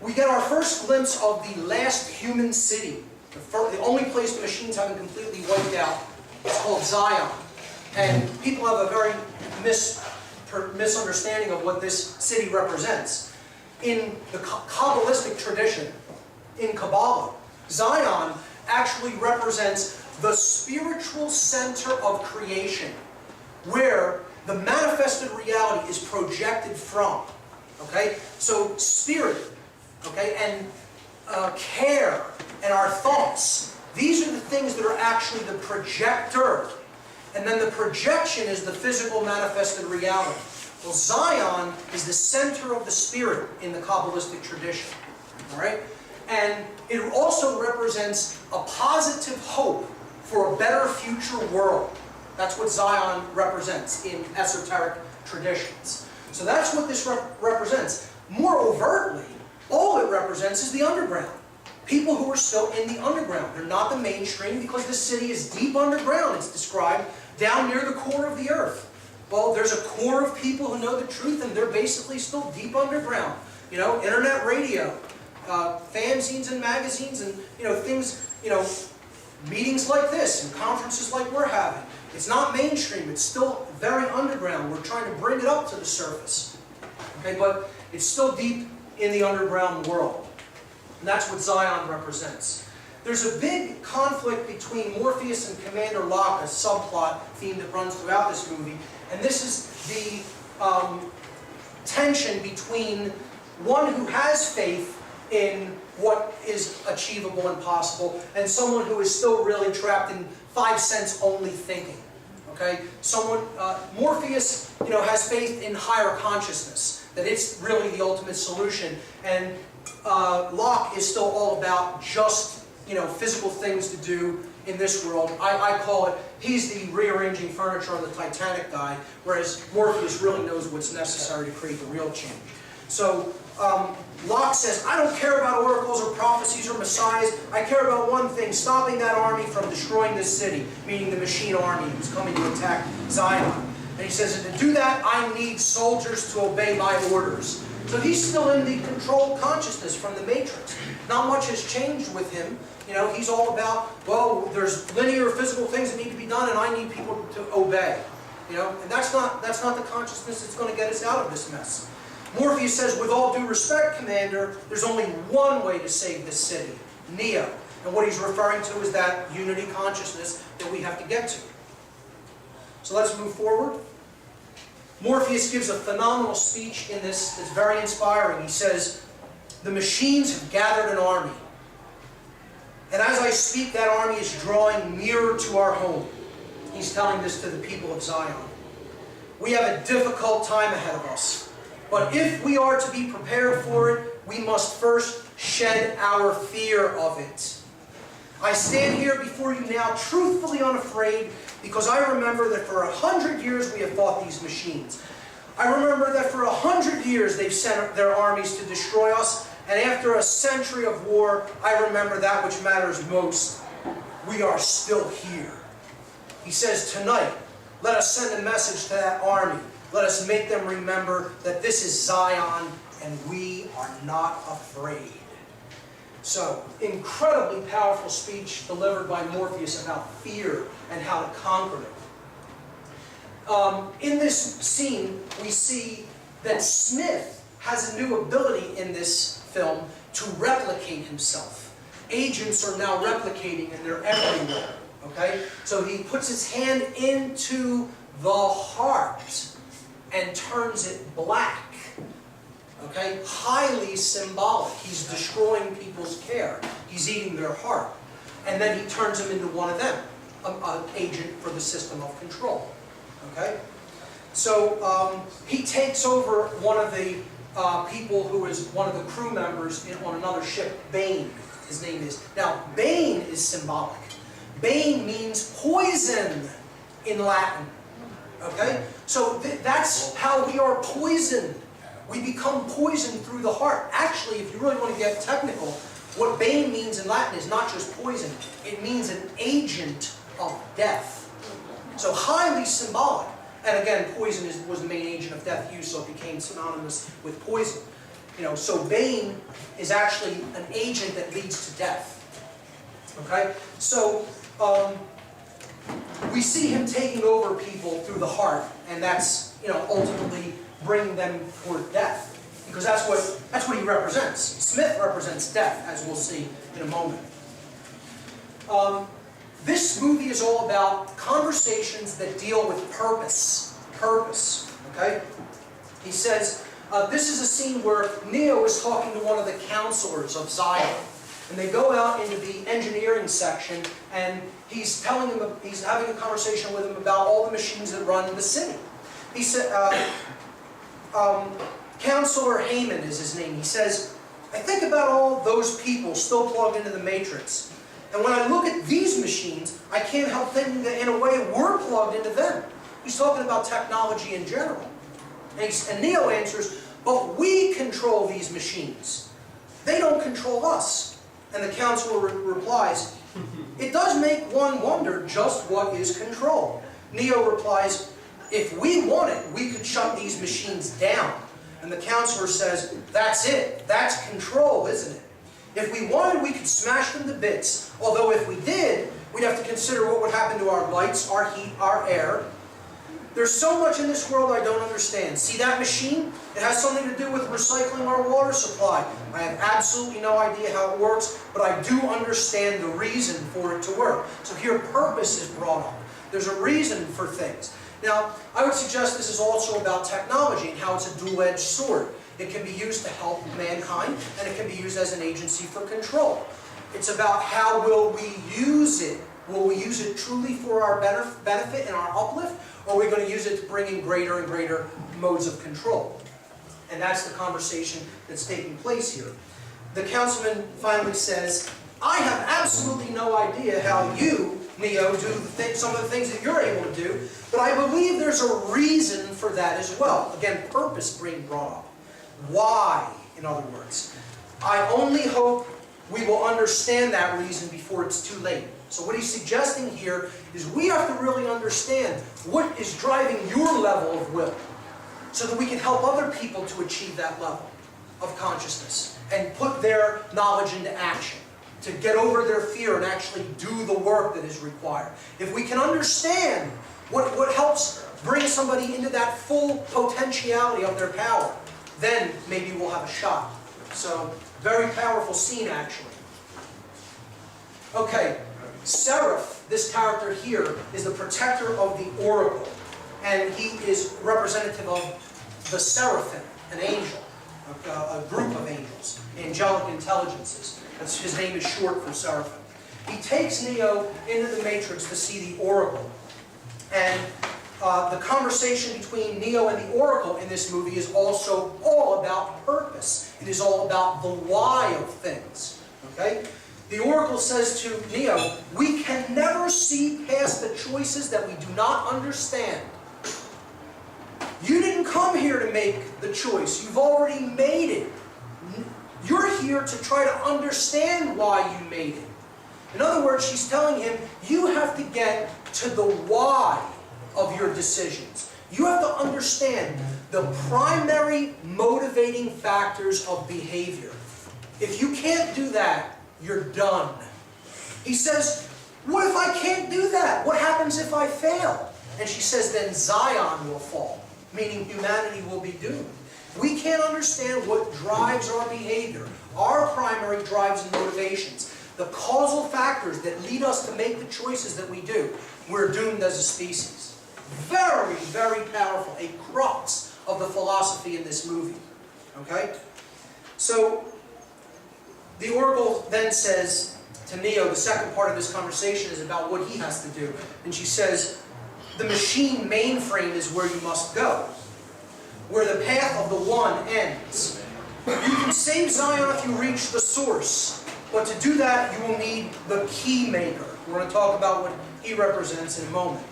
We get our first glimpse of the last human city, the only place the machines haven't completely wiped out. It's called Zion, and people have a very misunderstanding of what this city represents. In the Kabbalistic tradition, in Kabbalah, Zion actually represents the spiritual center of creation, where the manifested reality is projected from. Okay? So spirit, okay, and care, and our thoughts. These are the things that are actually the projector. And then the projection is the physical manifested reality. Well, Zion is the center of the spirit in the Kabbalistic tradition. All right? And it also represents a positive hope for a better future world. That's what Zion represents in esoteric traditions. So that's what this represents. More overtly, all it represents is the underground. People who are still in the underground. They're not the mainstream because the city is deep underground, it's described, down near the core of the earth. Well, there's a core of people who know the truth, and they're basically still deep underground. You know, internet radio, fanzines and magazines, and, you know, things, you know, meetings like this and conferences like we're having. It's not mainstream. It's still very underground. We're trying to bring it up to the surface. Okay, but it's still deep in the underground world. And that's what Zion represents. There's a big conflict between Morpheus and Commander Locke, a subplot theme that runs throughout this movie. And this is the tension between one who has faith in what is achievable and possible, and someone who is still really trapped in 5 sense only thinking. Okay, Morpheus, you know, has faith in higher consciousness, that it's really the ultimate solution, and Locke is still all about just, you know, physical things to do in this world. I call it, he's the rearranging furniture on the Titanic guy, whereas Morpheus really knows what's necessary to create the real change. So Locke says, I don't care about oracles or prophecies or messiahs. I care about one thing, stopping that army from destroying this city, meaning the machine army who's coming to attack Zion. And he says, and to do that, I need soldiers to obey my orders. So he's still in the controlled consciousness from the Matrix. Not much has changed with him. You know, he's all about, well, there's linear physical things that need to be done, and I need people to obey. You know, and that's not the consciousness that's going to get us out of this mess. Morpheus says, with all due respect, Commander, there's only one way to save this city, Neo. And what he's referring to is that unity consciousness that we have to get to. So let's move forward. Morpheus gives a phenomenal speech in this that's very inspiring. He says, the machines have gathered an army. And as I speak, that army is drawing nearer to our home. He's telling this to the people of Zion. We have a difficult time ahead of us. But if we are to be prepared for it, we must first shed our fear of it. I stand here before you now truthfully unafraid, because I remember that for 100 years we have fought these machines. I remember that for 100 years they've sent their armies to destroy us, and after a century of war, I remember that which matters most. We are still here. He says, tonight, let us send a message to that army. Let us make them remember that this is Zion, and we are not afraid. So, incredibly powerful speech delivered by Morpheus about fear and how to conquer it. In this scene, we see that Smith has a new ability in this film to replicate himself. Agents are now replicating, and they're everywhere. Okay? So he puts his hand into the heart and turns it black. Okay? Highly symbolic. He's destroying people's care. He's eating their heart. And then he turns him into one of them, an agent for the system of control. Okay? So he takes over one of the people who is one of the crew members on another ship, Bane, his name is. Now, Bane is symbolic. Bane means poison in Latin. Okay? So that's how we are poisoned. We become poisoned through the heart. Actually, if you really want to get technical, what Bane means in Latin is not just poison. It means an agent of death. So highly symbolic. And again, poison was the main agent of death used, so it became synonymous with poison. You know, so Bane is actually an agent that leads to death. Okay? So we see him taking over people through the heart, and that's, you know, ultimately bringing them toward death, because that's what he represents. Smith represents death, as we'll see in a moment. This movie is all about conversations that deal with purpose. Purpose. Okay? He says, This is a scene where Neo is talking to one of the counselors of Zion. And they go out into the engineering section, and he's having a conversation with him about all the machines that run the city. He said, Counselor Heyman is his name. He says, I think about all those people still plugged into the Matrix. And when I look at these machines, I can't help thinking that in a way we're plugged into them. He's talking about technology in general. And Neo answers, but we control these machines. They don't control us. And the counselor replies, it does make one wonder just what is control. Neo replies, if we wanted, we could shut these machines down. And the counselor says, that's it. That's control, isn't it? If we wanted, we could smash them to bits. Although if we did, we'd have to consider what would happen to our lights, our heat, our air. There's so much in this world I don't understand. See that machine? It has something to do with recycling our water supply. I have absolutely no idea how it works, but I do understand the reason for it to work. So here purpose is brought up. There's a reason for things. Now, I would suggest this is also about technology and how it's a dual-edged sword. It can be used to help mankind, and it can be used as an agency for control. It's about how will we use it. Will we use it truly for our benefit and our uplift, or are we going to use it to bring in greater and greater modes of control? And that's the conversation that's taking place here. The councilman finally says, I have absolutely no idea how you, Neo, do some of the things that you're able to do, but I believe there's a reason for that as well. Again, purpose being brought up. Why, in other words. I only hope we will understand that reason before it's too late. So what he's suggesting here is we have to really understand what is driving your level of will so that we can help other people to achieve that level of consciousness and put their knowledge into action, to get over their fear and actually do the work that is required. If we can understand what helps bring somebody into that full potentiality of their power, then maybe we'll have a shot. So, very powerful scene actually. Okay, Seraph, this character here, is the protector of the oracle. And he is representative of the seraphim, an angel, a group of angels, angelic intelligences. His name is short for seraphim. He takes Neo into the Matrix to see the oracle. And the conversation between Neo and the oracle in this movie is also all about purpose. It is all about the why of things. Okay? The oracle says to Neo, we can never see past the choices that we do not understand. You didn't come here to make the choice. You've already made it. You're here to try to understand why you made it. In other words, she's telling him, you have to get to the why of your decisions. You have to understand the primary motivating factors of behavior. If you can't do that, you're done. He says, what if I can't do that? What happens if I fail? And she says, then Zion will fall, meaning humanity will be doomed. We can't understand what drives our behavior, our primary drives and motivations, the causal factors that lead us to make the choices that we do. We're doomed as a species. Very, very powerful, a crux of the philosophy in this movie. Okay? So, the oracle then says to Neo, the second part of this conversation is about what he has to do. And she says, the machine mainframe is where you must go, where the path of the one ends. You can save Zion if you reach the source, but to do that you will need the key maker. We're going to talk about what he represents in a moment.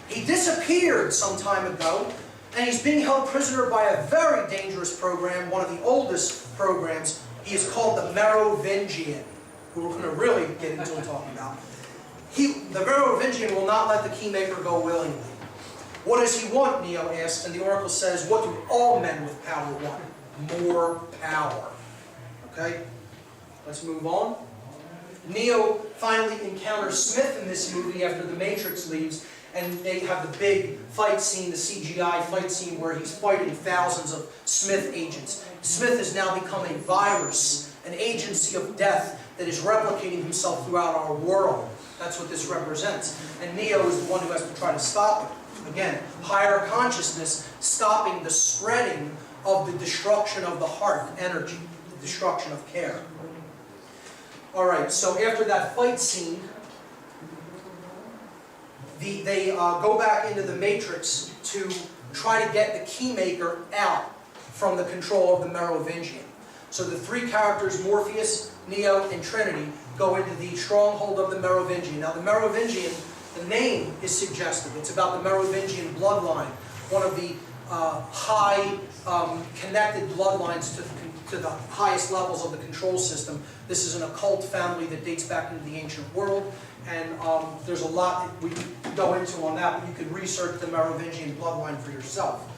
He disappeared some time ago, and he's being held prisoner by a very dangerous program, one of the oldest programs. He is called the Merovingian, who we're going to really get into and talking about. The Merovingian will not let the keymaker go willingly. What does he want, Neo asks, and the oracle says, what do all men with power want? More power. Okay? Let's move on. Neo finally encounters Smith in this movie after the Matrix leaves, and they have the big fight scene, the CGI fight scene, where he's fighting thousands of Smith agents. Smith has now become a virus, an agency of death that is replicating himself throughout our world. That's what this represents. And Neo is the one who has to try to stop it. Again, higher consciousness stopping the spreading of the destruction of the heart energy, the destruction of care. Alright, so after that fight scene, they go back into the Matrix to try to get the Keymaker out from the control of the Merovingian. So the three characters, Morpheus, Neo, and Trinity, go into the stronghold of the Merovingian. Now the Merovingian, the name is suggestive. It's about the Merovingian bloodline, one of the high connected bloodlines to the highest levels of the control system. This is an occult family that dates back into the ancient world, and there's a lot that we go into on that, but you can research the Merovingian bloodline for yourself.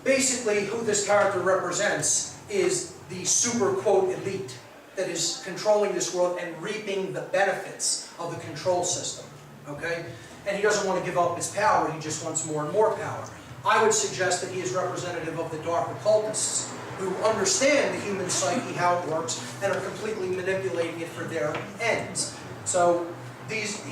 Basically, who this character represents is the super, quote, elite that is controlling this world and reaping the benefits of the control system, okay? And he doesn't want to give up his power, he just wants more and more power. I would suggest that he is representative of the dark occultists who understand the human psyche, how it works, and are completely manipulating it for their ends. So he's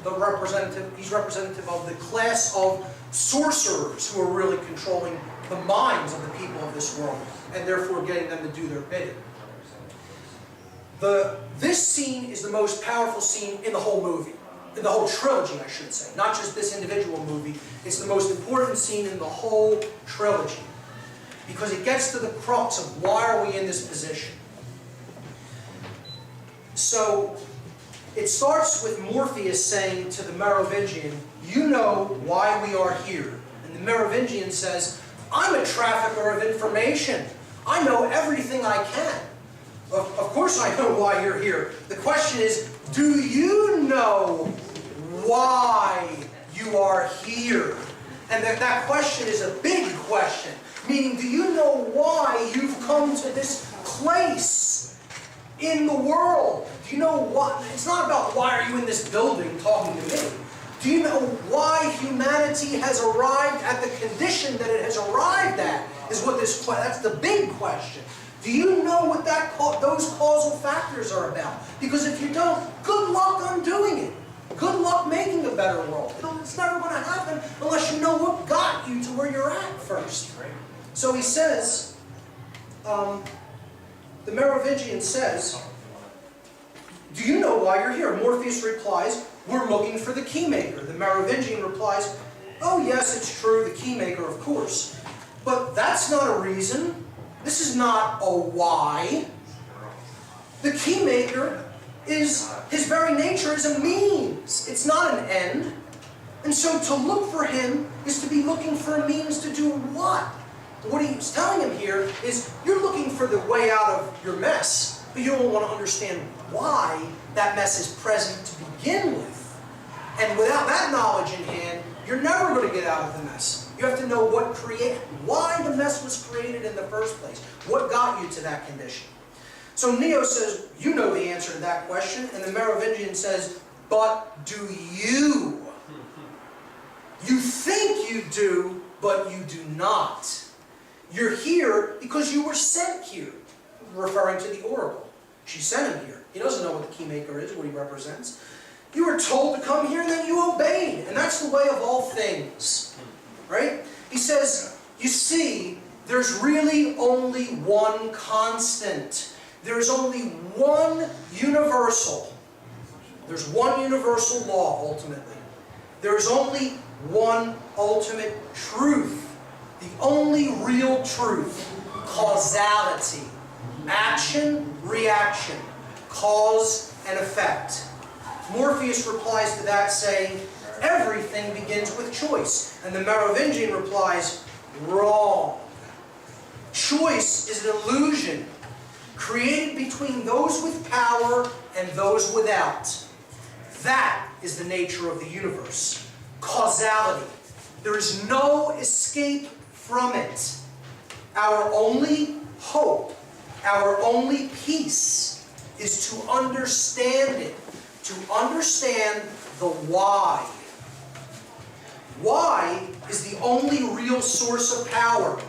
representative of the class of sorcerers who are really controlling the minds of the people of this world, and therefore getting them to do their bidding. This scene is the most powerful scene in the whole movie. In the whole trilogy, I should say. Not just this individual movie. It's the most important scene in the whole trilogy. Because it gets to the crux of why are we in this position. So, it starts with Morpheus saying to the Merovingian, you know why we are here. And the Merovingian says, I'm a trafficker of information. I know everything I can. Of course I know why you're here. The question is, do you know why you are here? And that question is a big question. Meaning, do you know why you've come to this place in the world? Do you know why? It's not about why are you in this building talking to me. Do you know why humanity has arrived at the condition that it has arrived at? That's the big question. Do you know what those causal factors are about? Because if you don't, good luck undoing it. Good luck making a better world. It's never going to happen unless you know what got you to where you're at first. So he says, the Merovingian says, do you know why you're here? Morpheus replies, we're looking for the Keymaker. The Merovingian replies, oh yes, it's true, the Keymaker, of course. But that's not a reason. This is not a why. The Keymaker is, his very nature is a means. It's not an end. And so to look for him is to be looking for a means to do what? What he's telling him here is, you're looking for the way out of your mess, but you don't want to understand why that mess is present to begin with. And without that knowledge in hand, you're never going to get out of the mess. You have to know why the mess was created in the first place. What got you to that condition? So Neo says, you know the answer to that question. And the Merovingian says, but do you? You think you do, but you do not. You're here because you were sent here. Referring to the oracle. She sent him here. He doesn't know what the Keymaker is, what he represents. You were told to come here and then you obeyed. And that's the way of all things. Right? He says, you see, there's really only one constant. There's only one universal. There's one universal law, ultimately. There's only one ultimate truth. The only real truth. Causality. Action, reaction. Cause and effect. Morpheus replies to that saying, everything begins with choice. And the Merovingian replies, wrong. Choice is an illusion created between those with power and those without. That is the nature of the universe. Causality. There is no escape from it. Our only hope, our only peace is to understand it. To understand the why. Why is the only real source of power.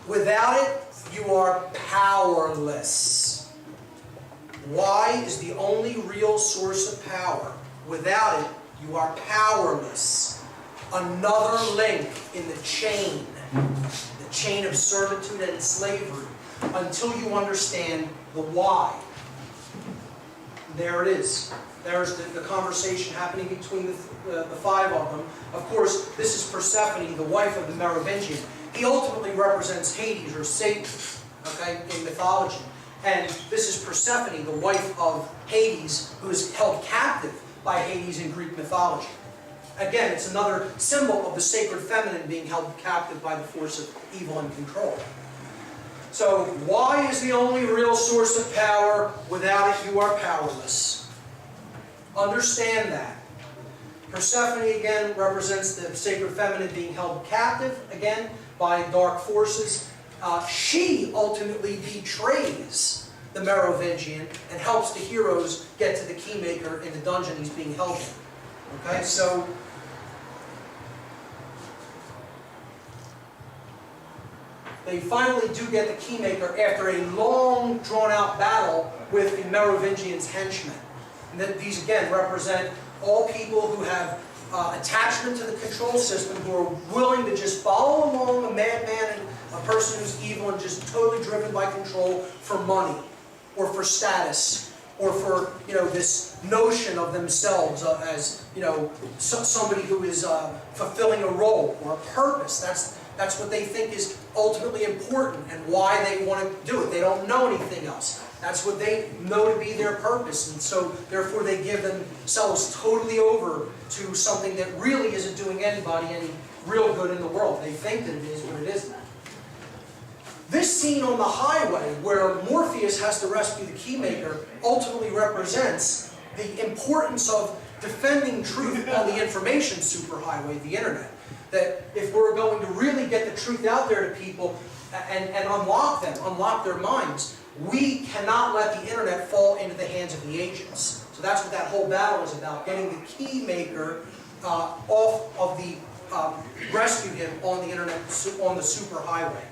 Without it, you are powerless. Why is the only real source of power. Without it, you are powerless. Another link in the chain. The chain of servitude and slavery, until you understand the why. There it is. There's the conversation happening between the five of them. Of course, this is Persephone, the wife of the Merovingian. He ultimately represents Hades, or Satan, okay, in mythology. And this is Persephone, the wife of Hades, who is held captive by Hades in Greek mythology. Again, it's another symbol of the sacred feminine being held captive by the force of evil and control. So, why is the only real source of power? Without it, you are powerless. Understand that. Persephone, again, represents the sacred feminine being held captive, again, by dark forces. She ultimately betrays the Merovingian and helps the heroes get to the Keymaker in the dungeon he's being held in. Okay, so they finally do get the Keymaker after a long, drawn-out battle with the Merovingian's henchmen. And that these, again, represent all people who have attachment to the control system, who are willing to just follow along a madman and a person who's evil and just totally driven by control for money, or for status, or for, this notion of themselves as, somebody who is fulfilling a role or a purpose. That's what they think is ultimately important and why they want to do it. They don't know anything else. That's what they know to be their purpose. And so, therefore, they give themselves totally over to something that really isn't doing anybody any real good in the world. They think that it is, but it isn't. This scene on the highway, where Morpheus has to rescue the Keymaker, ultimately represents the importance of defending truth on the information superhighway, the internet. That if we're going to really get the truth out there to people and unlock them, unlock their minds, we cannot let the internet fall into the hands of the agents. So that's what that whole battle is about, getting the Keymaker off of the, rescue him on the internet, on the superhighway.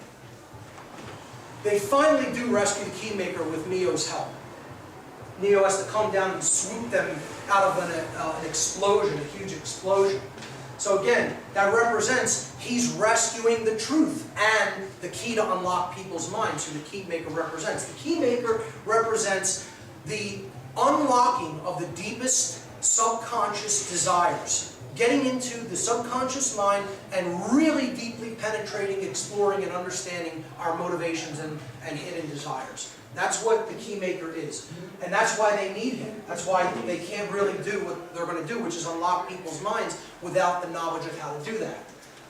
They finally do rescue the Keymaker with Neo's help. Neo has to come down and swoop them out of an explosion, a huge explosion. So again, that represents he's rescuing the truth and the key to unlock people's minds, who the Keymaker represents. The Keymaker represents the unlocking of the deepest subconscious desires, getting into the subconscious mind and really deeply penetrating, exploring, and understanding our motivations and hidden desires. That's what the Keymaker is. And that's why they need him. That's why they can't really do what they're going to do, which is unlock people's minds without the knowledge of how to do that.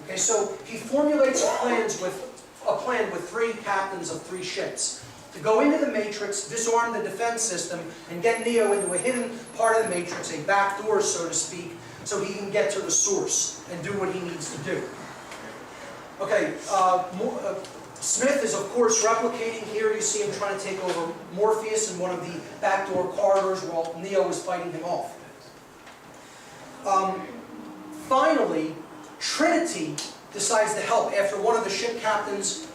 Okay, so he formulates a plan with three captains of three ships to go into the Matrix, disarm the defense system, and get Neo into a hidden part of the Matrix, a back door, so to speak, so he can get to the source and do what he needs to do. Okay, Smith is, of course, replicating here. You see him trying to take over Morpheus in one of the backdoor corridors while Neo is fighting him off. Finally, Trinity decides to help after one of the ship captains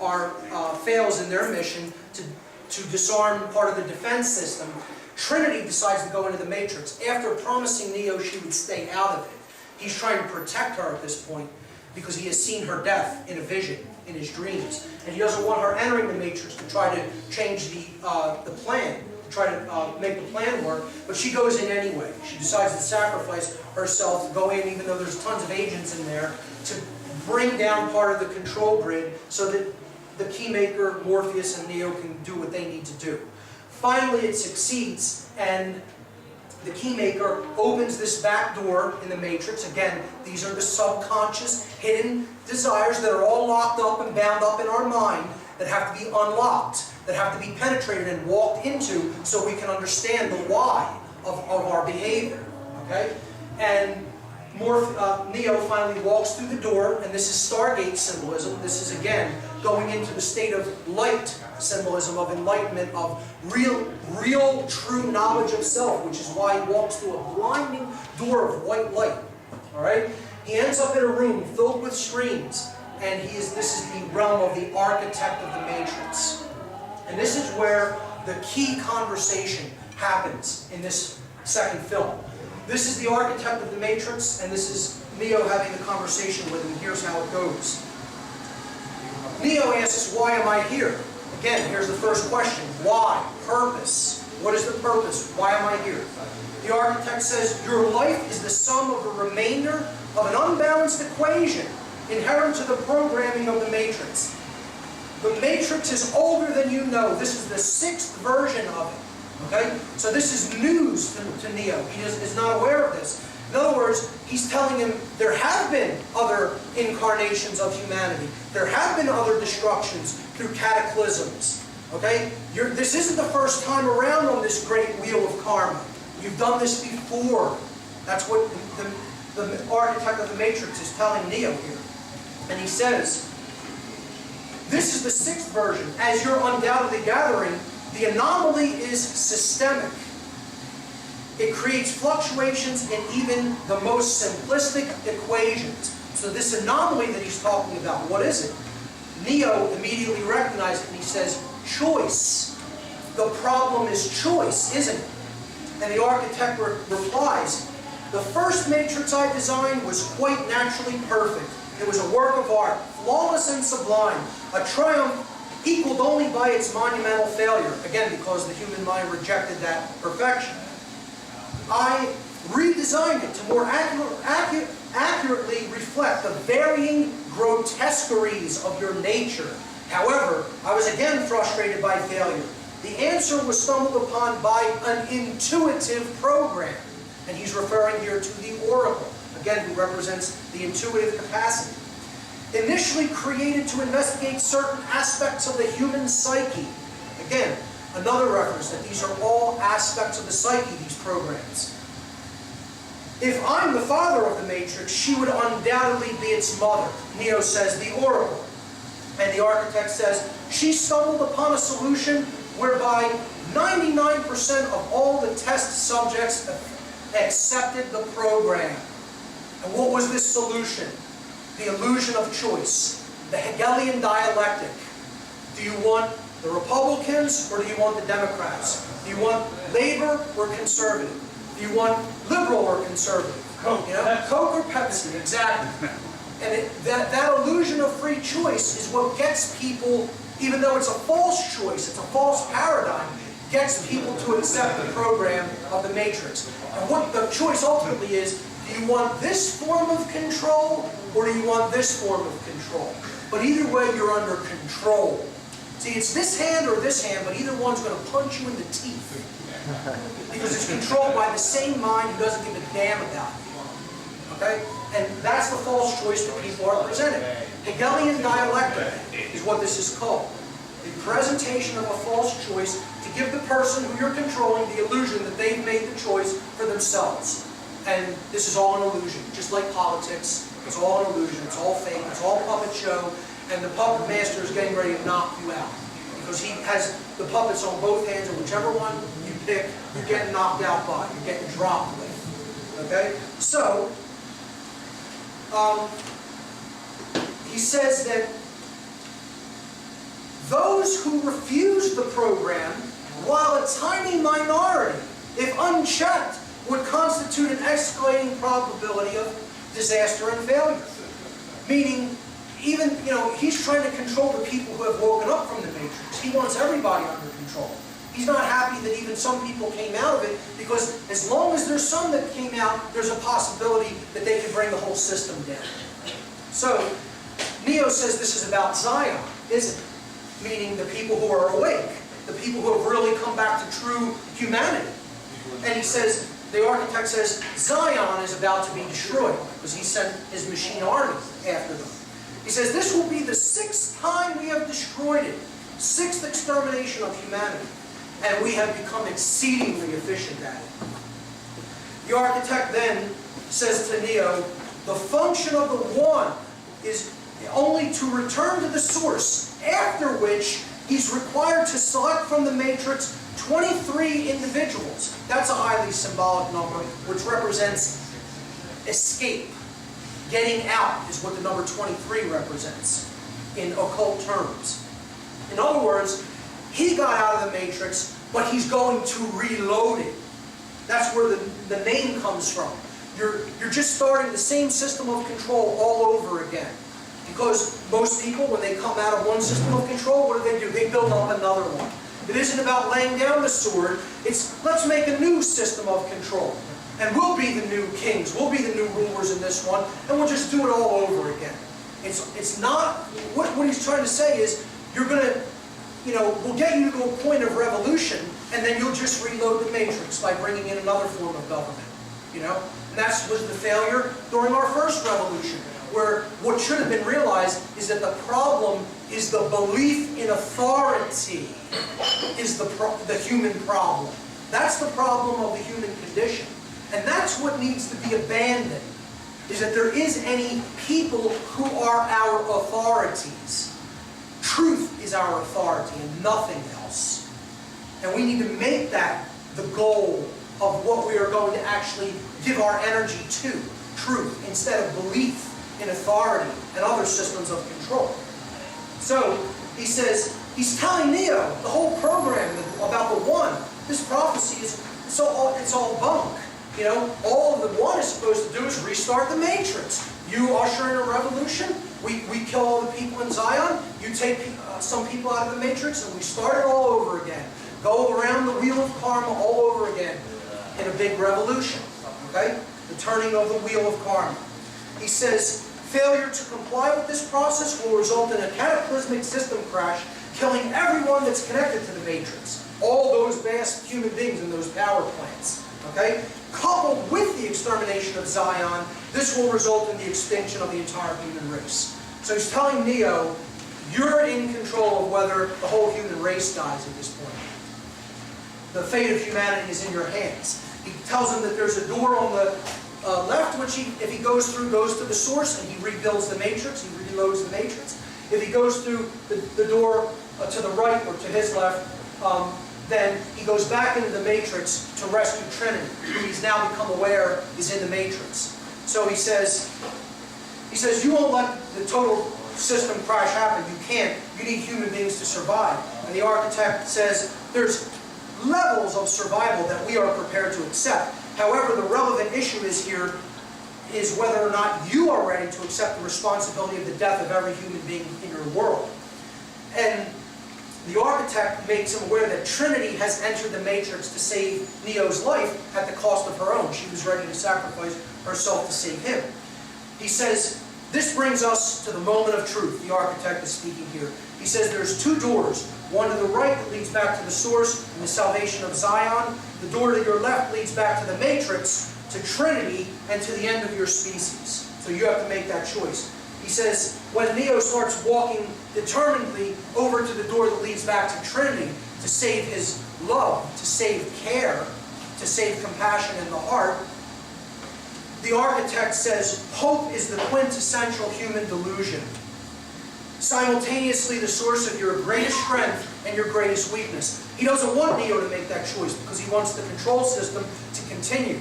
fails in their mission to disarm part of the defense system. Trinity decides to go into the Matrix. After promising Neo she would stay out of it, he's trying to protect her at this point because he has seen her death in a vision, in his dreams. And he doesn't want her entering the Matrix to try to change the plan, to try to make the plan work, but she goes in anyway. She decides to sacrifice herself to go in, even though there's tons of agents in there, to bring down part of the control grid so that the Keymaker, Morpheus, and Neo can do what they need to do. Finally, it succeeds, and the Keymaker opens this back door in the Matrix. Again, these are the subconscious, hidden desires that are all locked up and bound up in our mind that have to be unlocked, that have to be penetrated and walked into so we can understand the why of our behavior. Okay? And Neo finally walks through the door, and this is Stargate symbolism. This is, again, going into the state of light symbolism, of enlightenment, of real, true knowledge of self, which is why he walks through a blinding door of white light. All right? He ends up in a room filled with screens, and this is the realm of the architect of the Matrix. And this is where the key conversation happens in this second film. This is the architect of the Matrix, and this is Neo having the conversation with him. Here's how it goes. Neo asks, why am I here? Again, here's the first question. Why? Purpose. What is the purpose? Why am I here? The architect says, your life is the sum of the remainder of an unbalanced equation inherent to the programming of the matrix. The matrix is older than you know. This is the 6th version of it. Okay? So this is news to Neo. He is not aware of this. In other words, he's telling him there have been other incarnations of humanity. There have been other destructions through cataclysms. Okay? This isn't the first time around on this great wheel of karma. You've done this before. That's what the architect of the matrix is telling Neo here. And he says, this is the 6th version. As you're undoubtedly gathering, the anomaly is systemic. It creates fluctuations in even the most simplistic equations. So this anomaly that he's talking about, what is it? Neo immediately recognizes it and he says, choice. The problem is choice, isn't it? And the architect replies, the first matrix I designed was quite naturally perfect. It was a work of art, flawless and sublime, a triumph equaled only by its monumental failure. Again, because the human mind rejected that perfection. I redesigned it to more accurately reflect the varying grotesqueries of your nature. However, I was again frustrated by failure. The answer was stumbled upon by an intuitive program. And he's referring here to the oracle, again, who represents the intuitive capacity. Initially created to investigate certain aspects of the human psyche. Again, another reference that these are all aspects of the psyche, these programs. If I'm the father of the matrix, she would undoubtedly be its mother. Neo says the oracle. And the architect says, she stumbled upon a solution whereby 99% of all the test subjects accepted the program. And what was this solution? The illusion of choice. The Hegelian dialectic. Do you want the Republicans or do you want the Democrats? Do you want labor or conservative? Do you want liberal or conservative? Coke. You know, Coke or Pepsi, exactly. And that illusion of free choice is what gets people, even though it's a false choice, it's a false paradigm, gets people to accept the program of the matrix. And what the choice ultimately is, do you want this form of control or do you want this form of control? But either way, you're under control. See, it's this hand or this hand, but either one's going to punch you in the teeth. Because it's controlled by the same mind who doesn't give a damn about you. Okay? And that's the false choice that people are presented. Hegelian dialectic is what this is called. The presentation of a false choice to give the person who you're controlling the illusion that they've made the choice for themselves. And this is all an illusion, just like politics. It's all an illusion. It's all fake. It's all puppet show. And the puppet master is getting ready to knock you out. Because he has the puppets on both hands, and whichever one you pick, you're getting knocked out by. You're getting dropped with. Okay? So, he says that those who refuse the program, while a tiny minority, if unchecked, would constitute an escalating probability of disaster and failure. Meaning, even, he's trying to control the people who have woken up from the matrix. He wants everybody under control. He's not happy that even some people came out of it, because as long as there's some that came out, there's a possibility that they can bring the whole system down. So, Neo says this is about Zion, isn't it? Meaning the people who are awake, the people who have really come back to true humanity. And he says, the architect says, Zion is about to be destroyed, because he sent his machine army after them. He says, this will be the 6th time we have destroyed it. 6th extermination of humanity. And we have become exceedingly efficient at it. The architect then says to Neo, the function of the one is only to return to the source, after which he's required to select from the matrix 23 individuals. That's a highly symbolic number, which represents escape. Getting out is what the number 23 represents in occult terms. In other words, he got out of the matrix, but he's going to reload it. That's where the name comes from. You're just starting the same system of control all over again. Because most people, when they come out of one system of control, what do? They build up another one. It isn't about laying down the sword. It's, let's make a new system of control. And we'll be the new kings. We'll be the new rulers in this one. And we'll just do it all over again. It's not, what he's trying to say is, you're going to, we'll get you to a point of revolution, and then you'll just reload the matrix by bringing in another form of government. And that was the failure during our first revolution, where what should have been realized is that the problem is the belief in authority is the human problem. That's the problem of the human condition. And that's what needs to be abandoned, is that there is any people who are our authorities. Truth is our authority and nothing else. And we need to make that the goal of what we are going to actually give our energy to. Truth, instead of belief in authority and other systems of control. So, he says, he's telling Neo, the whole program about the one, this prophecy is, it's all bunk. All the one is supposed to do is restart the matrix. You usher in a revolution, we kill all the people in Zion, you take some people out of the matrix, and we start it all over again. Go around the wheel of karma all over again in a big revolution. Okay? The turning of the wheel of karma. He says, failure to comply with this process will result in a cataclysmic system crash, killing everyone that's connected to the matrix. All those vast human beings in those power plants. Okay? Coupled with the extermination of Zion, this will result in the extinction of the entire human race. So he's telling Neo, you're in control of whether the whole human race dies at this point. The fate of humanity is in your hands. He tells him that there's a door on the left, which if he goes through, goes to the source, and he rebuilds the matrix, he reloads the matrix. If he goes through the door to the right or to his left, then he goes back into the matrix to rescue Trinity, who he's now become aware is in the matrix. So he says, you won't let the total system crash happen. You can't. You need human beings to survive. And the architect says, there's levels of survival that we are prepared to accept. However, the relevant issue here is whether or not you are ready to accept the responsibility of the death of every human being in your world. And the architect makes him aware that Trinity has entered the matrix to save Neo's life at the cost of her own. She was ready to sacrifice herself to save him. He says, this brings us to the moment of truth. The architect is speaking here. He says there's two doors. One to the right that leads back to the source and the salvation of Zion. The door to your left leads back to the matrix, to Trinity, and to the end of your species. So you have to make that choice. He says, when Neo starts walking determinedly over to the door that leads back to Trinity, to save his love, to save care, to save compassion in the heart, the architect says, hope is the quintessential human delusion. Simultaneously the source of your greatest strength and your greatest weakness. He doesn't want Neo to make that choice because he wants the control system to continue.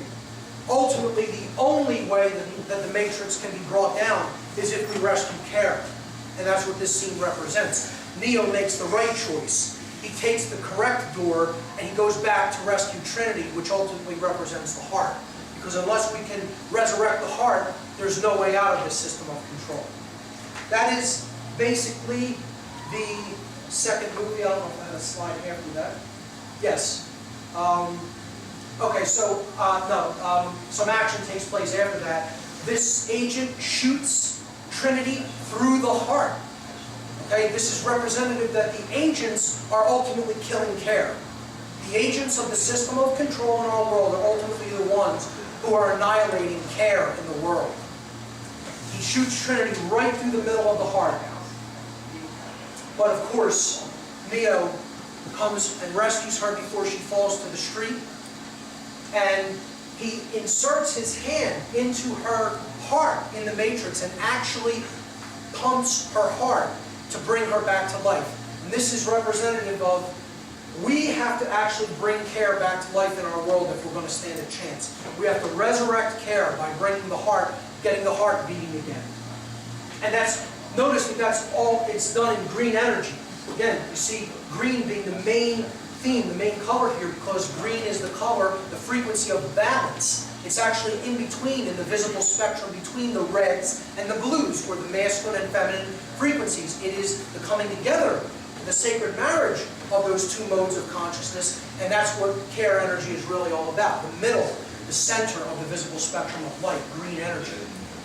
Ultimately, the only way that the matrix can be brought down is if we rescue care. And that's what this scene represents. Neo makes the right choice. He takes the correct door and he goes back to rescue Trinity, which ultimately represents the heart. Because unless we can resurrect the heart, there's no way out of this system of control. That is basically the second movie. I don't know if I had a slide after that. Yes. Okay, so some action takes place after that. This agent shoots Trinity through the heart. Okay, this is representative that the agents are ultimately killing care. The agents of the system of control in our world are ultimately the ones who are annihilating care in the world. He shoots Trinity right through the middle of the heart. But of course, Neo comes and rescues her before she falls to the street. And he inserts his hand into her heart in the matrix and actually pumps her heart to bring her back to life. And this is representative of we have to actually bring care back to life in our world if we're going to stand a chance. We have to resurrect care by bringing the heart, getting the heart beating again. And notice that that's all, it's done in green energy. Again, you see green being the main theme, the main color here, because green is the color, the frequency of balance. It's actually in between, in the visible spectrum, between the reds and the blues, or the masculine and feminine frequencies. It is the coming together, the sacred marriage of those two modes of consciousness, and that's what care energy is really all about. The middle, the center of the visible spectrum of light, green energy,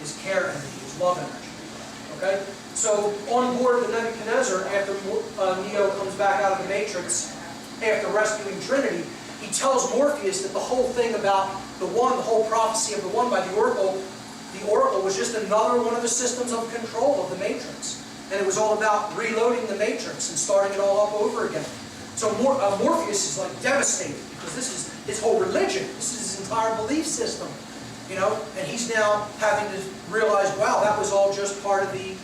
is care energy, is love energy. Okay? So, on board the Nebuchadnezzar, after Neo comes back out of the Matrix, after rescuing Trinity, he tells Morpheus that the whole thing about the One, the whole prophecy of the One by the Oracle was just another one of the systems of control of the Matrix. And it was all about reloading the Matrix and starting it all up over again. So Morpheus is like devastated, because this is his whole religion. This is his entire belief system. You know, and he's now having to realize, wow, that was all just part of the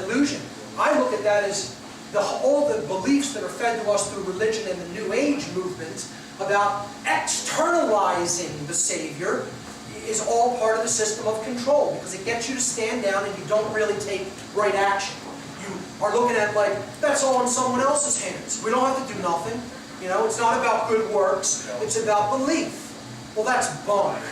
illusion. I look at that as all the beliefs that are fed to us through religion and the New Age movement about externalizing the Savior is all part of the system of control, because it gets you to stand down and you don't really take right action. You are looking at like, that's all in someone else's hands. We don't have to do nothing. You know, it's not about good works, it's about belief. Well, that's bunk.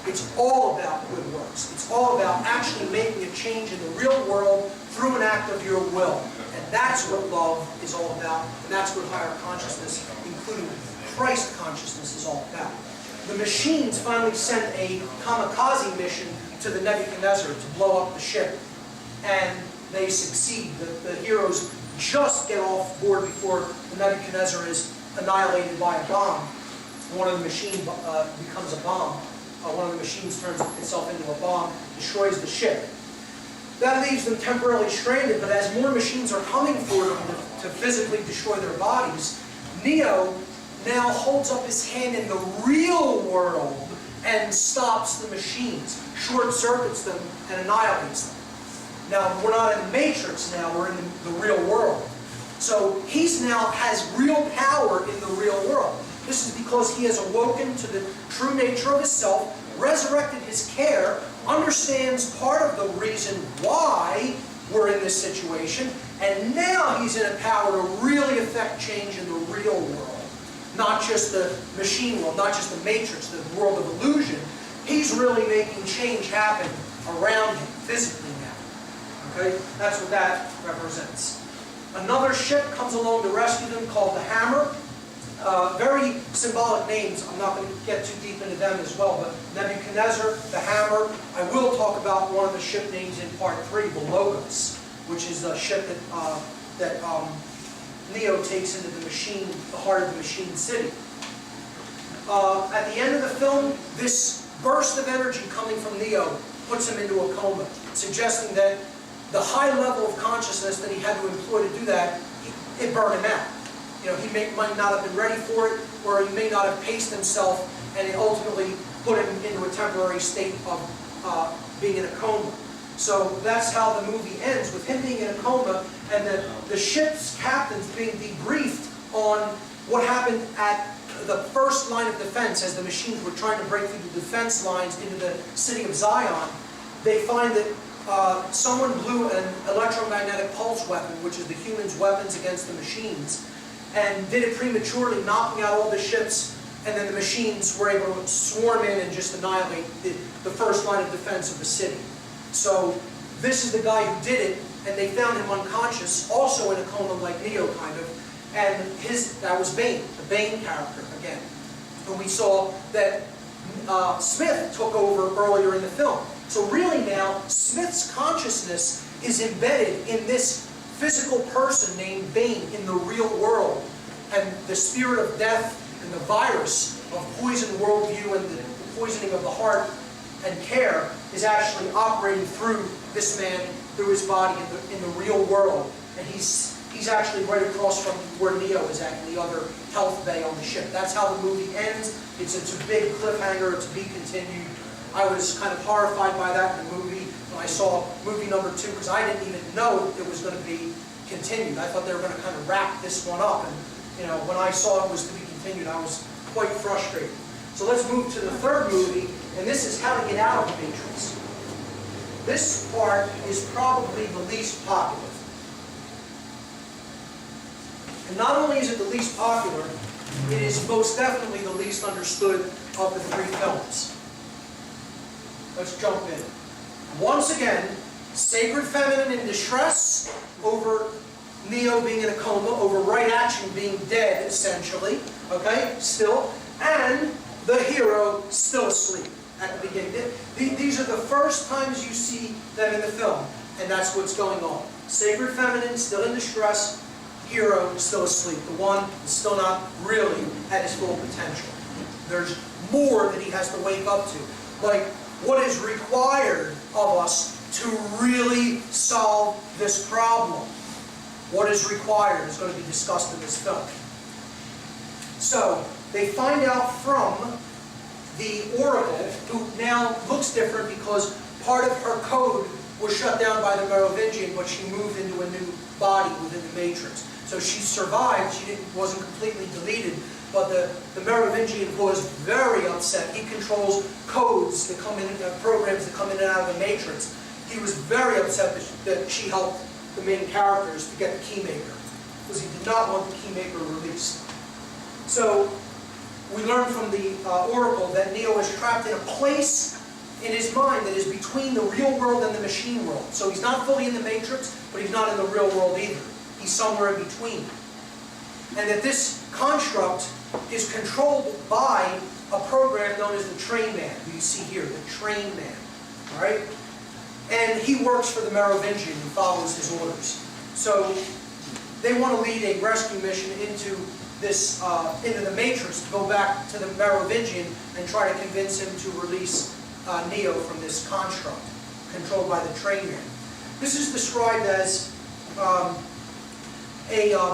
It's all about good works. It's all about actually making a change in the real world through an act of your will. And that's what love is all about, and that's what higher consciousness, including Christ consciousness, is all about. The machines finally sent a kamikaze mission to the Nebuchadnezzar to blow up the ship, and they succeed. The heroes just get off board before the Nebuchadnezzar is annihilated by a bomb. One of the machines becomes a bomb. One of the machines turns itself into a bomb, destroys the ship. That leaves them temporarily stranded, but as more machines are coming for them to physically destroy their bodies, Neo now holds up his hand in the real world and stops the machines, short-circuits them, and annihilates them. Now, we're not in the Matrix now, we're in the real world. So he's now has real power in the real world. This is because he has awoken to the true nature of his self, resurrected his care, understands part of the reason why we're in this situation, and now he's in a power to really affect change in the real world. Not just the machine world, not just the Matrix, the world of illusion. He's really making change happen around him, physically now. Okay? That's what that represents. Another ship comes along to rescue them called the Hammer. Very symbolic names. I'm not going to get too deep into them as well, but Nebuchadnezzar, the Hammer. I will talk about one of the ship names in part 3, the Logos, which is the ship that Neo takes into the machine, the heart of the machine city. At the end of the film, this burst of energy coming from Neo puts him into a coma, suggesting that the high level of consciousness that he had to employ to do that, it burned him out. You know, he might not have been ready for it, or he may not have paced himself, and it ultimately put him into a temporary state of being in a coma. So that's how the movie ends, with him being in a coma, and the ship's captains being debriefed on what happened at the first line of defense as the machines were trying to break through the defense lines into the city of Zion. They find that someone blew an electromagnetic pulse weapon, which is the humans' weapons against the machines, and did it prematurely, knocking out all the ships, and then the machines were able to swarm in and just annihilate the first line of defense of the city. So this is the guy who did it, and they found him unconscious, also in a coma like Neo, kind of, and that was Bane, the Bane character again. And we saw that Smith took over earlier in the film. So really now, Smith's consciousness is embedded in this physical person named Bane in the real world. And the spirit of death and the virus of poisoned worldview and the poisoning of the heart and care is actually operating through this man, through his body in the real world. And he's actually right across from where Neo is at, in the other health bay on the ship. That's how the movie ends. It's a big cliffhanger to be continued. I was kind of horrified by that in the movie when I saw movie number 2, because I didn't even know it was going to be continued. I thought they were going to kind of wrap this one up, and you know, when I saw it was to be continued, I was quite frustrated. So let's move to the third movie, and this is How to Get Out of the Matrix. This part is probably the least popular. And And not only is it the least popular, it is most definitely the least understood of the three films. Let's jump in. Once again, sacred feminine in distress over Neo being in a coma, over right action being dead, essentially, okay, still, and the hero still asleep at the beginning. These are the first times you see them in the film, and that's what's going on. Sacred feminine, still in distress, hero still asleep. The one is still not really at his full potential. There's more that he has to wake up to. Like, what is required of us to really solve this problem? What is required is going to be discussed in this film. So, they find out from the Oracle, who now looks different because part of her code was shut down by the Merovingian, but she moved into a new body within the Matrix. So she survived, wasn't completely deleted, but the Merovingian was very upset. He controls codes that come in, programs that come in and out of the Matrix. He was very upset that she helped the main characters to get the Keymaker, because he did not want the Keymaker released. So we learn from the Oracle that Neo is trapped in a place in his mind that is between the real world and the machine world. So he's not fully in the Matrix, but he's not in the real world either. He's somewhere in between. And that this construct is controlled by a program known as the Train Man, who you see here, the Train Man. All right? And he works for the Merovingian and follows his orders. So they want to lead a rescue mission into the Matrix to go back to the Merovingian and try to convince him to release Neo from this construct controlled by the Train Man. This is described as a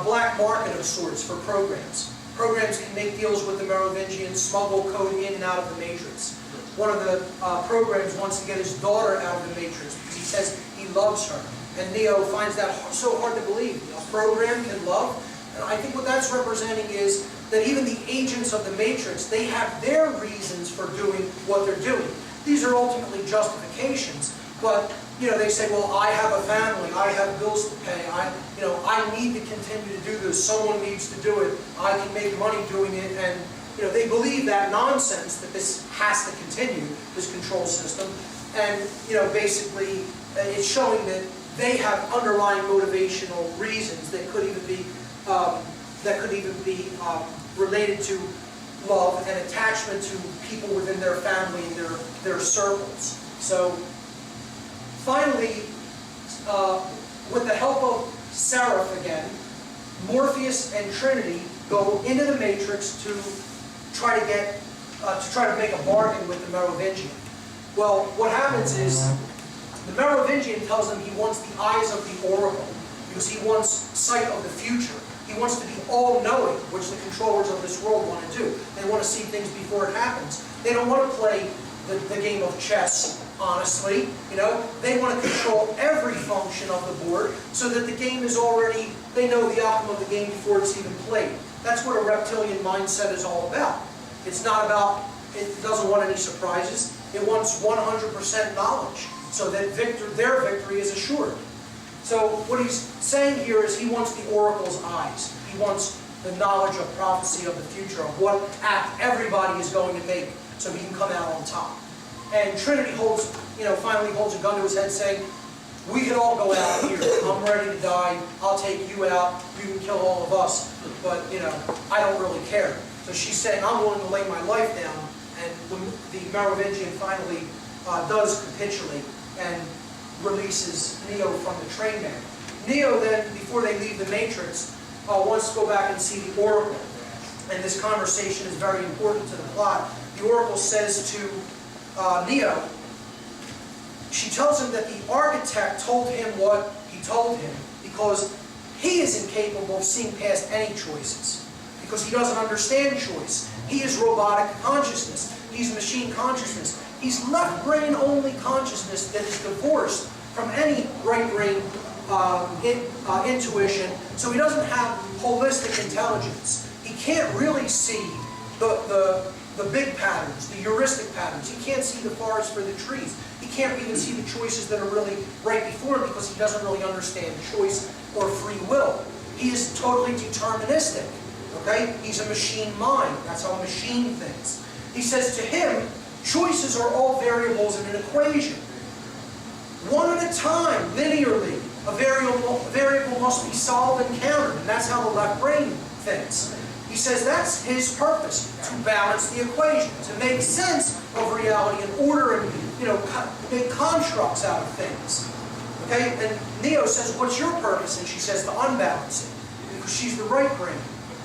black market of sorts for programs. Programs can make deals with the Merovingian, smuggle code in and out of the Matrix. One of the programs wants to get his daughter out of the Matrix because he says he loves her. And Neo finds that so hard to believe. A program can love. And I think what that's representing is that even the agents of the Matrix, they have their reasons for doing what they're doing. These are ultimately justifications, but they say, well, I have a family, I have bills to pay, I need to continue to do this, someone needs to do it, I can make money doing it, and they believe that nonsense, that this has to continue, this control system, and basically it's showing that they have underlying motivational reasons that could even be related to love and attachment to people within their family and their circles. So finally, with the help of Seraph again, Morpheus and Trinity go into the Matrix to try to make a bargain with the Merovingian. Well, what happens is the Merovingian tells him he wants the eyes of the Oracle because he wants sight of the future. He wants to be all-knowing, which the controllers of this world want to do. They want to see things before it happens. They don't want to play the game of chess, honestly. They want to control every function of the board so that the game is already, they know the outcome of the game before it's even played. That's what a reptilian mindset is all about. It's not about, it doesn't want any surprises. It wants 100% knowledge so that their victory is assured. So what he's saying here is he wants the Oracle's eyes. He wants the knowledge of prophecy of the future, of what act everybody is going to make so he can come out on top. And Trinity finally holds a gun to his head saying, we can all go out here. I'm ready to die. I'll take you out. You can kill all of us. But, I don't really care. So she's saying, I'm willing to lay my life down. And the Merovingian finally does capitulate and releases Neo from the Train Man. Neo then, before they leave the Matrix, wants to go back and see the Oracle. And this conversation is very important to the plot. The Oracle says to Neo, she tells him that the architect told him what he told him because he is incapable of seeing past any choices. Because he doesn't understand choice. He is robotic consciousness. He's machine consciousness. He's left brain only consciousness that is divorced from any right brain intuition. So he doesn't have holistic intelligence. He can't really see the big patterns, the heuristic patterns. He can't see the forest for the trees. He can't even see the choices that are really right before him because he doesn't really understand choice or free will. He is totally deterministic. Okay? He's a machine mind. That's how a machine thinks. He says to him, choices are all variables in an equation. One at a time, linearly, a variable must be solved and countered. And that's how the left brain thinks. He says that's his purpose, to balance the equation, to make sense of reality and order and, make constructs out of things. Okay? And Neo says, what's your purpose? And she says, to unbalance it. Because she's the right brain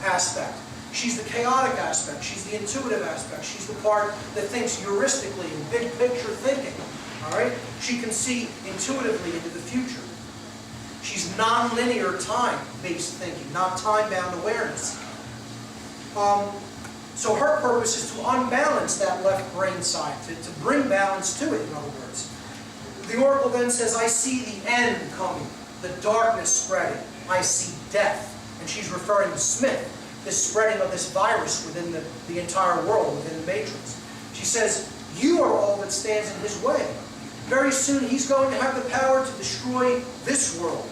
aspect. She's the chaotic aspect. She's the intuitive aspect. She's the part that thinks heuristically and big picture thinking. All right? She can see intuitively into the future. She's non-linear time-based thinking, not time-bound awareness. So her purpose is to unbalance that left brain side, to bring balance to it, in other words. The Oracle then says, I see the end coming, the darkness spreading. I see death. And she's referring to Smith, this spreading of this virus within the entire world, within the matrix. She says, you are all that stands in his way. Very soon he's going to have the power to destroy this world.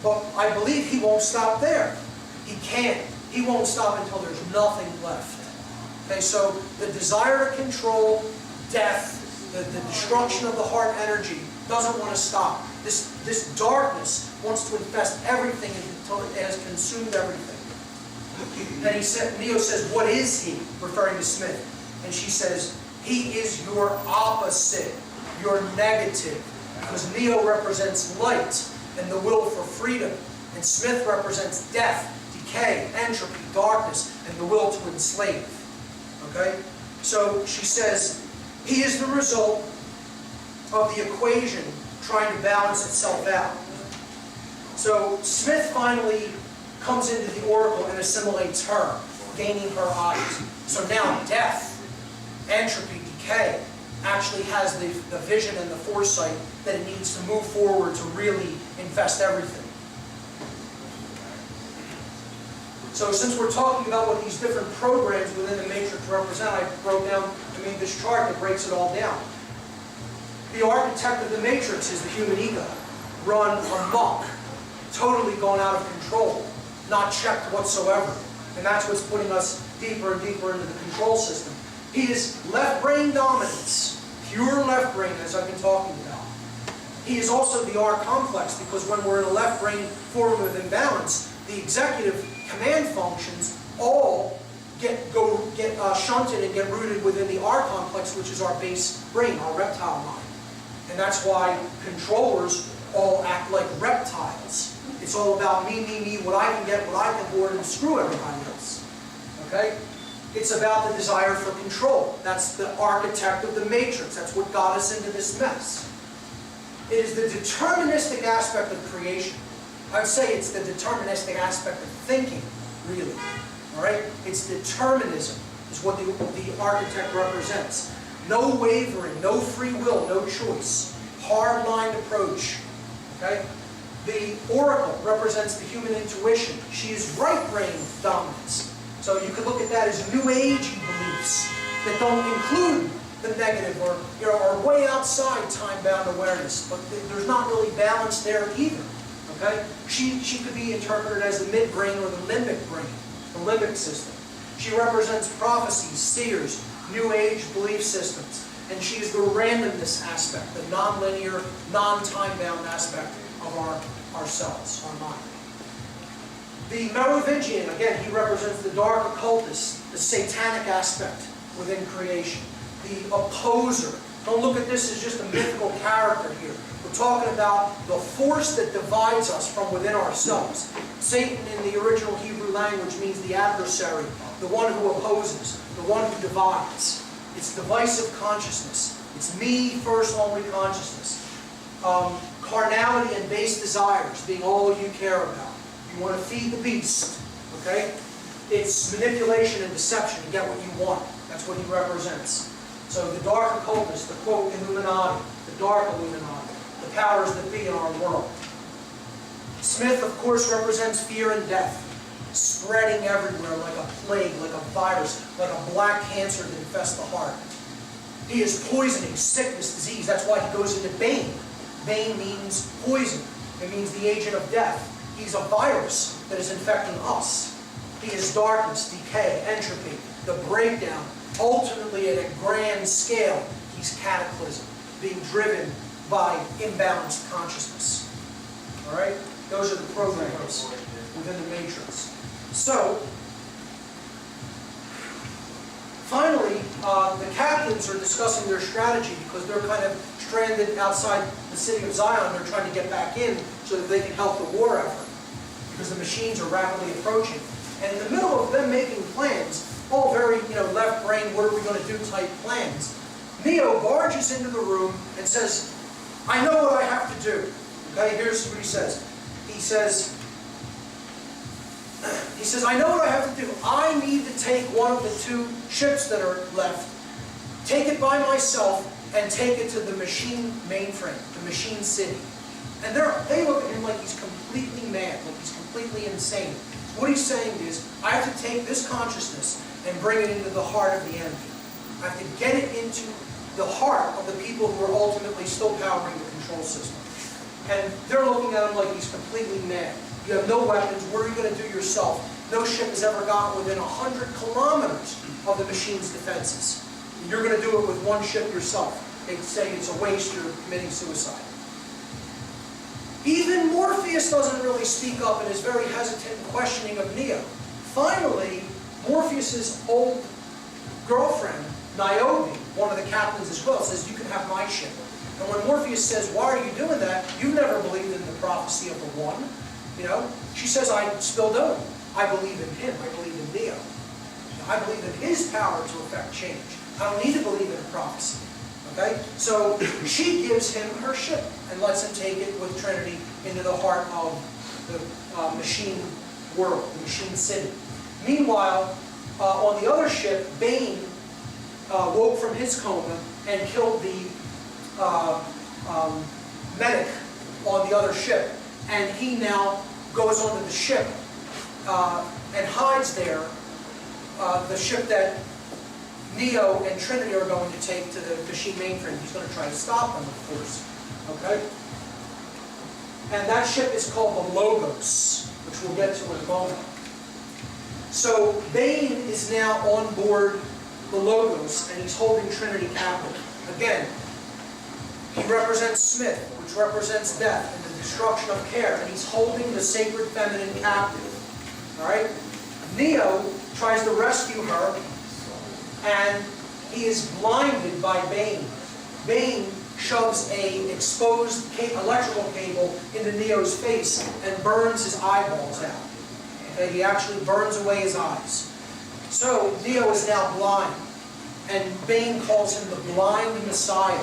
But I believe he won't stop there. He can't. He won't stop until there's nothing left. Okay, so the desire to control death, the destruction of the heart energy, doesn't want to stop. This darkness wants to infest everything until it has consumed everything. And Neo says, what is he? Referring to Smith. And she says, he is your opposite, your negative. Because Neo represents light and the will for freedom. And Smith represents death, decay, entropy, darkness, and the will to enslave. Okay? So she says, he is the result of the equation trying to balance itself out. So Smith finally comes into the Oracle and assimilates her, gaining her eyes. So now death, entropy, decay, actually has the vision and the foresight that it needs to move forward to really infest everything. So since we're talking about what these different programs within the matrix represent, I made this chart that breaks it all down. The architect of the matrix is the human ego, run amok, totally going out of control, not checked whatsoever. And that's what's putting us deeper and deeper into the control system. He is left brain dominance, pure left brain, as I've been talking about. He is also the R complex, because when we're in a left brain form of imbalance, the executive command functions all get shunted and get rooted within the R complex, which is our base brain, our reptile mind. And that's why controllers all act like reptiles. It's all about me, what I can get, what I can hoard, and screw everybody else. Okay? It's about the desire for control. That's the architect of the matrix. That's what got us into this mess. It is the deterministic aspect of creation. I would say it's the deterministic aspect of thinking, really. All right? It's determinism is what the architect represents. No wavering, no free will, no choice. Hard-line approach. Okay? The oracle represents the human intuition. She is right brain dominance. So you could look at that as New Age beliefs that don't include the negative or are way outside time-bound awareness. But there's not really balance there either. Okay? She could be interpreted as the midbrain or the limbic brain, the limbic system. She represents prophecies, seers, New Age belief systems. And she is the randomness aspect, the non-linear, non-time-bound aspect of ourselves, our mind. The Merovingian, again, he represents the dark occultist, the satanic aspect within creation. The opposer. Don't look at this as just a mythical character here. We're talking about the force that divides us from within ourselves. Satan in the original Hebrew language means the adversary, the one who opposes, the one who divides. It's divisive consciousness. It's me first only consciousness. Carnality and base desires being all you care about. You want to feed the beast. Okay? It's manipulation and deception to get what you want. That's what he represents. So the dark occultist, the quote Illuminati, the dark Illuminati, the powers that be in our world. Smith, of course, represents fear and death, spreading everywhere like a plague, like a virus, like a black cancer that infests the heart. He is poisoning, sickness, disease. That's why he goes into Bane. Bane means poison. It means the agent of death. He's a virus that is infecting us. He is darkness, decay, entropy, the breakdown. Ultimately, at a grand scale, he's cataclysm, being driven by imbalanced consciousness. All right? Those are the programs within the matrix. So, finally, the captains are discussing their strategy because they're kind of stranded outside the city of Zion. They're trying to get back in so that they can help the war effort because the machines are rapidly approaching. And in the middle of them making plans, all very, left brain, what are we going to do type plans, Neo barges into the room and says, I know what I have to do. Okay, here's what he says. He says, I know what I have to do. I need to take one of the 2 ships that are left, take it by myself, and take it to the machine mainframe, the machine city. And they look at him like he's completely mad, like he's completely insane. What he's saying is, I have to take this consciousness and bring it into the heart of the enemy. I have to get it into the heart of the people who are ultimately still powering the control system. And they're looking at him like he's completely mad. You have no weapons. What are you going to do yourself? No ship has ever gotten within 100 kilometers of the machine's defenses. You're going to do it with 1 ship yourself. They say it's a waste, you're committing suicide. Even Morpheus doesn't really speak up and is very hesitant and questioning of Neo. Finally, Morpheus's old girlfriend, Niobe, one of the captains as well, says, you can have my ship. And when Morpheus says, why are you doing that? You've never believed in the prophecy of the One. She says, I still don't. I believe in him. I believe in Neo. I believe in his power to effect change. I don't need to believe in a prophecy. Okay? So she gives him her ship and lets him take it with Trinity into the heart of the machine world, the machine city. Meanwhile, on the other ship, Bane woke from his coma and killed the medic on the other ship. And he now goes onto the ship and hides there, the ship that Neo and Trinity are going to take to the machine mainframe. He's going to try to stop them, of course. Okay? And that ship is called the Logos, which we'll get to in a moment. So Bane is now on board the Logos, and he's holding Trinity captive. Again, he represents Smith, which represents death and the destruction of care, and he's holding the sacred feminine captive. All right? Neo tries to rescue her, and he is blinded by Bane. Bane shoves an exposed electrical cable into Neo's face and burns his eyeballs out. Okay? He actually burns away his eyes. So Neo is now blind, and Bane calls him the blind Messiah,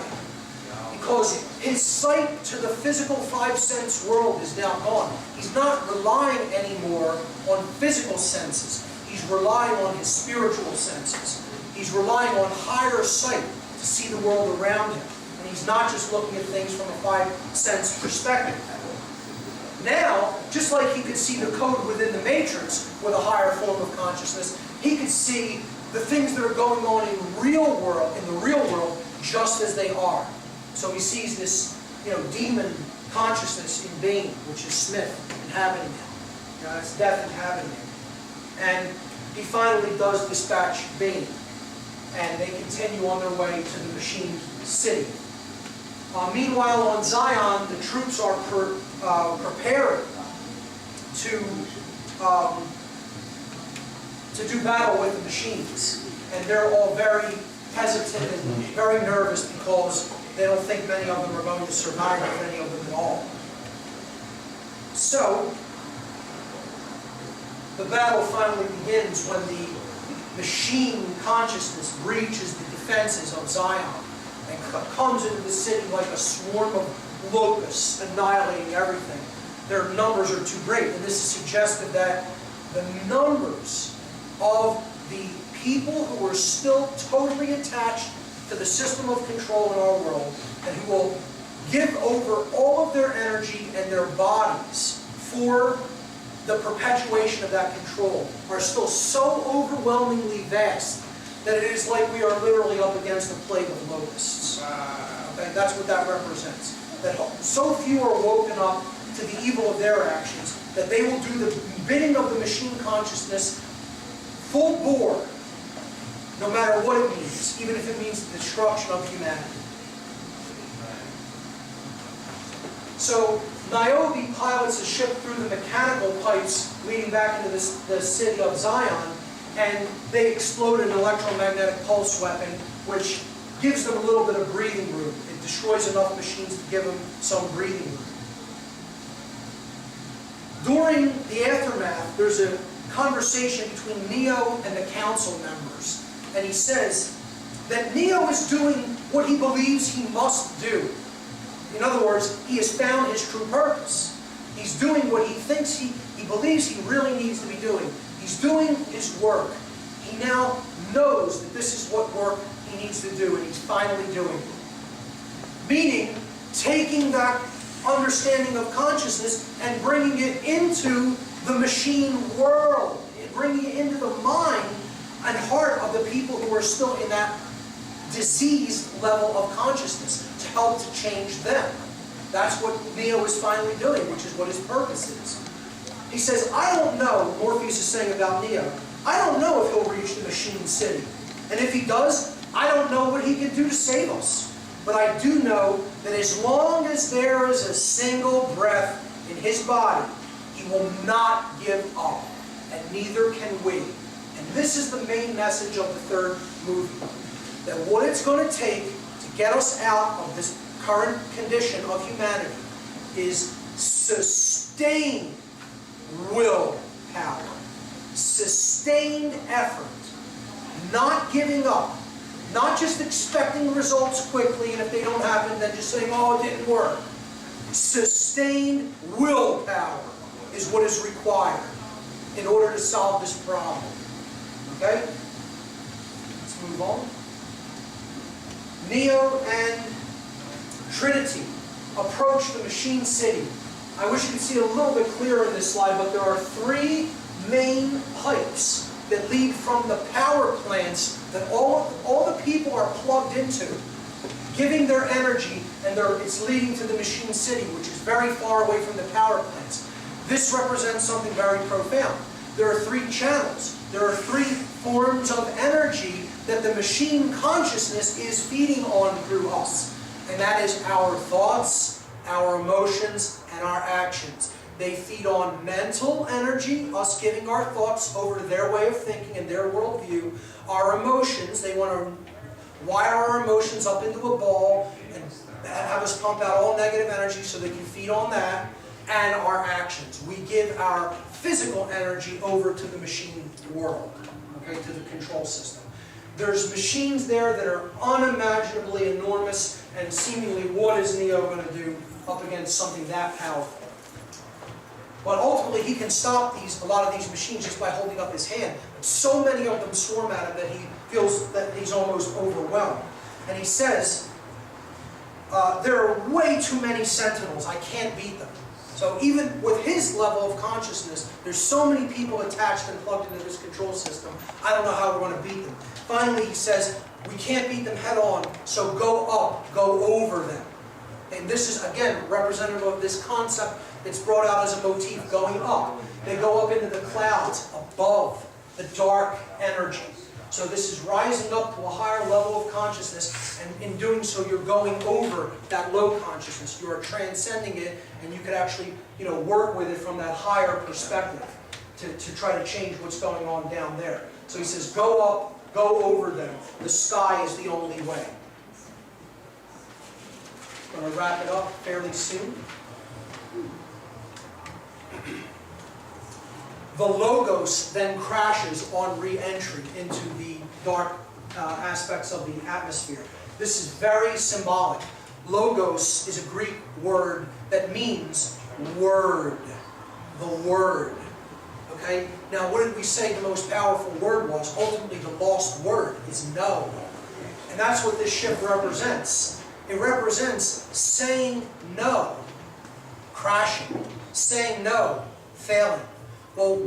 because his sight to the physical 5-sense world is now gone. He's not relying anymore on physical senses. He's relying on his spiritual senses. He's relying on higher sight to see the world around him. And he's not just looking at things from a 5-sense perspective. Now, just like he could see the code within the matrix with a higher form of consciousness, he could see the things that are going on in the real world, just as they are. So he sees this, demon consciousness in Bane, which is Smith inhabiting him. It's death inhabiting him. And he finally does dispatch Bane, and they continue on their way to the machine city. Meanwhile, on Zion, the troops are preparing to do battle with the machines. And they're all very hesitant and very nervous because they don't think many of them are going to survive, if any of them at all. So, the battle finally begins when the machine consciousness breaches the defenses of Zion and comes into the city like a swarm of locusts, annihilating everything. Their numbers are too great, and this is suggested that the numbers of the people who are still totally attached to the system of control in our world, and who will give over all of their energy and their bodies for the perpetuation of that control, are still so overwhelmingly vast that it is like we are literally up against a plague of locusts. Okay, that's what that represents. That so few are woken up to the evil of their actions that they will do the bidding of the machine consciousness full bore, no matter what it means, even if it means the destruction of humanity. So Niobe pilots a ship through the mechanical pipes leading back into the city of Zion, and they explode an electromagnetic pulse weapon, which gives them a little bit of breathing room. It destroys enough machines to give them some breathing room. During the aftermath, there's a conversation between Neo and the council members, and he says that Neo is doing what he believes he must do. In other words, he has found his true purpose. He's doing what he thinks he believes he really needs to be doing. He's doing his work. He now knows that this is what work he needs to do, and he's finally doing it. Meaning, taking that understanding of consciousness and bringing it into the machine world, bringing it into the mind and heart of the people who are still in that diseased level of consciousness, to help to change them. That's what Neo is finally doing, which is what his purpose is. He says, I don't know, Morpheus is saying about Neo, I don't know if he'll reach the machine city. And if he does, I don't know what he can do to save us. But I do know that as long as there is a single breath in his body, he will not give up, and neither can we. And this is the main message of the third movie. That what it's going to take to get us out of this current condition of humanity is sustained willpower, sustained effort, not giving up, not just expecting results quickly, and if they don't happen, then just saying, oh, it didn't work. Sustained willpower is what is required in order to solve this problem. Okay? Let's move on. Neo and Trinity approach the machine city. I wish you could see a little bit clearer in this slide, but there are three main pipes that lead from the power plants that all the people are plugged into, giving their energy, and it's leading to the machine city, which is very far away from the power plants. This represents something very profound. There are three channels. There are three forms of energy that the machine consciousness is feeding on through us. And that is our thoughts, our emotions, and our actions. They feed on mental energy, us giving our thoughts over to their way of thinking and their worldview. Our emotions, they want to wire our emotions up into a ball and have us pump out all negative energy so they can feed on that. And our actions. We give our physical energy over to the machine world, okay, to the control system. There's machines there that are unimaginably enormous, and seemingly what is Neo going to do up against something that powerful? But ultimately he can stop a lot of these machines just by holding up his hand. But so many of them swarm at him that he feels that he's almost overwhelmed. And he says, there are way too many sentinels, I can't beat them. So even with his level of consciousness, there's so many people attached and plugged into this control system, I don't know how we're going to beat them. Finally, he says, we can't beat them head on, so go up, go over them. And this is, again, representative of this concept that's brought out as a motif, going up. They go up into the clouds, above the dark energy. So this is rising up to a higher level of consciousness, and in doing so, you're going over that low consciousness. You are transcending it, and you can actually, work with it from that higher perspective to try to change what's going on down there. So he says, go up, go over them. The sky is the only way. I'm going to wrap it up fairly soon. The Logos then crashes on re-entry into the dark aspects of the atmosphere. This is very symbolic. Logos is a Greek word that means word. The word. Okay? Now, what did we say the most powerful word was? Ultimately, the lost word is no. And that's what this ship represents. It represents saying no, crashing. Saying no, failing. Well,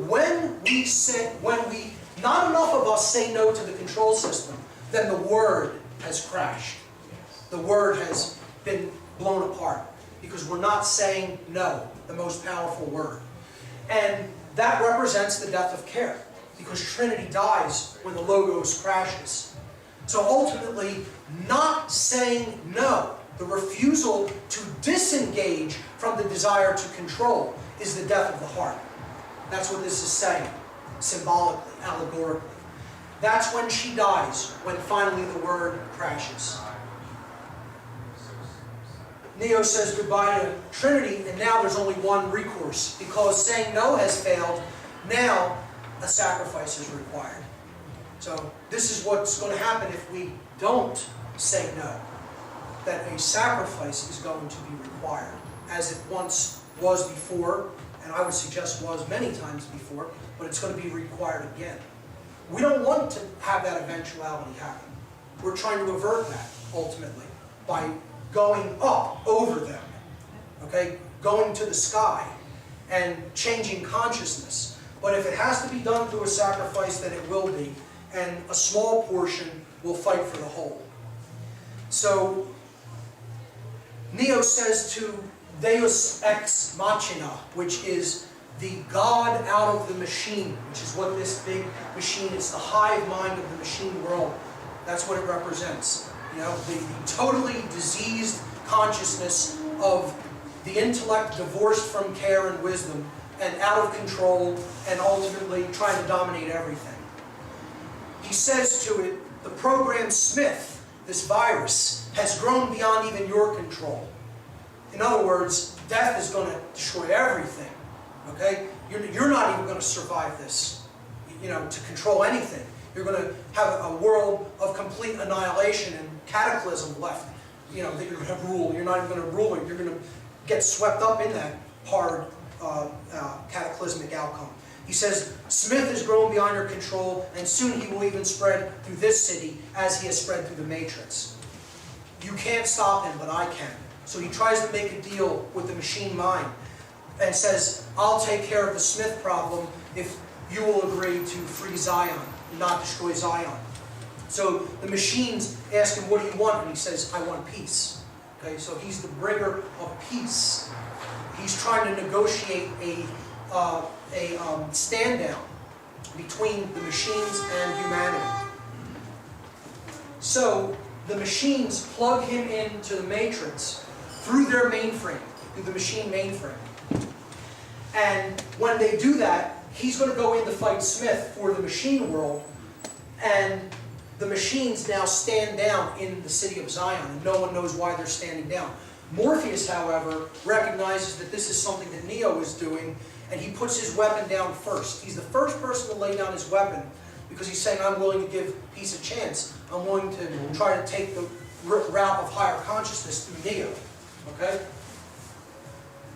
not enough of us say no to the control system, then the word has crashed. The word has been blown apart because we're not saying no, the most powerful word. And that represents the death of care, because Trinity dies when the Logos crashes. So ultimately, not saying no, the refusal to disengage from the desire to control, is the death of the heart. That's what this is saying, symbolically, allegorically. That's when she dies, when finally the Word crashes. Neo says goodbye to Trinity, and now there's only one recourse. Because saying no has failed, now a sacrifice is required. So this is what's going to happen if we don't say no. That a sacrifice is going to be required, as it once was before, and I would suggest was many times before, but it's going to be required again. We don't want to have that eventuality happen. We're trying to avert that, ultimately, by going up over them, okay? Going to the sky and changing consciousness. But if it has to be done through a sacrifice, then it will be, and a small portion will fight for the whole. So, Neo says to Deus ex machina, which is the God out of the machine, which is what this big machine is, the hive mind of the machine world. That's what it represents. You know, the totally diseased consciousness of the intellect divorced from care and wisdom and out of control and ultimately trying to dominate everything. He says to it, the program Smith, this virus, has grown beyond even your control. In other words, death is going to destroy everything. Okay? You're not even going to survive this, you know, to control anything. You're going to have a world of complete annihilation and cataclysm left, you know, that you're going to rule. You're not even going to rule it. You're going to get swept up in that hard cataclysmic outcome. He says, Smith has grown beyond your control, and soon he will even spread through this city as he has spread through the Matrix. You can't stop him, but I can. So he tries to make a deal with the machine mind and says, I'll take care of the Smith problem if you will agree to free Zion, not destroy Zion. So the machines ask him, what do you want? And he says, I want peace. Okay, so he's the bringer of peace. He's trying to negotiate a stand down between the machines and humanity. So the machines plug him into the Matrix through their mainframe, through the machine mainframe. And when they do that, he's going to go in to fight Smith for the machine world, and the machines now stand down in the city of Zion, and no one knows why they're standing down. Morpheus, however, recognizes that this is something that Neo is doing, and he puts his weapon down first. He's the first person to lay down his weapon, because he's saying, I'm willing to give peace a chance. I'm willing to try to take the route of higher consciousness through Neo. Okay?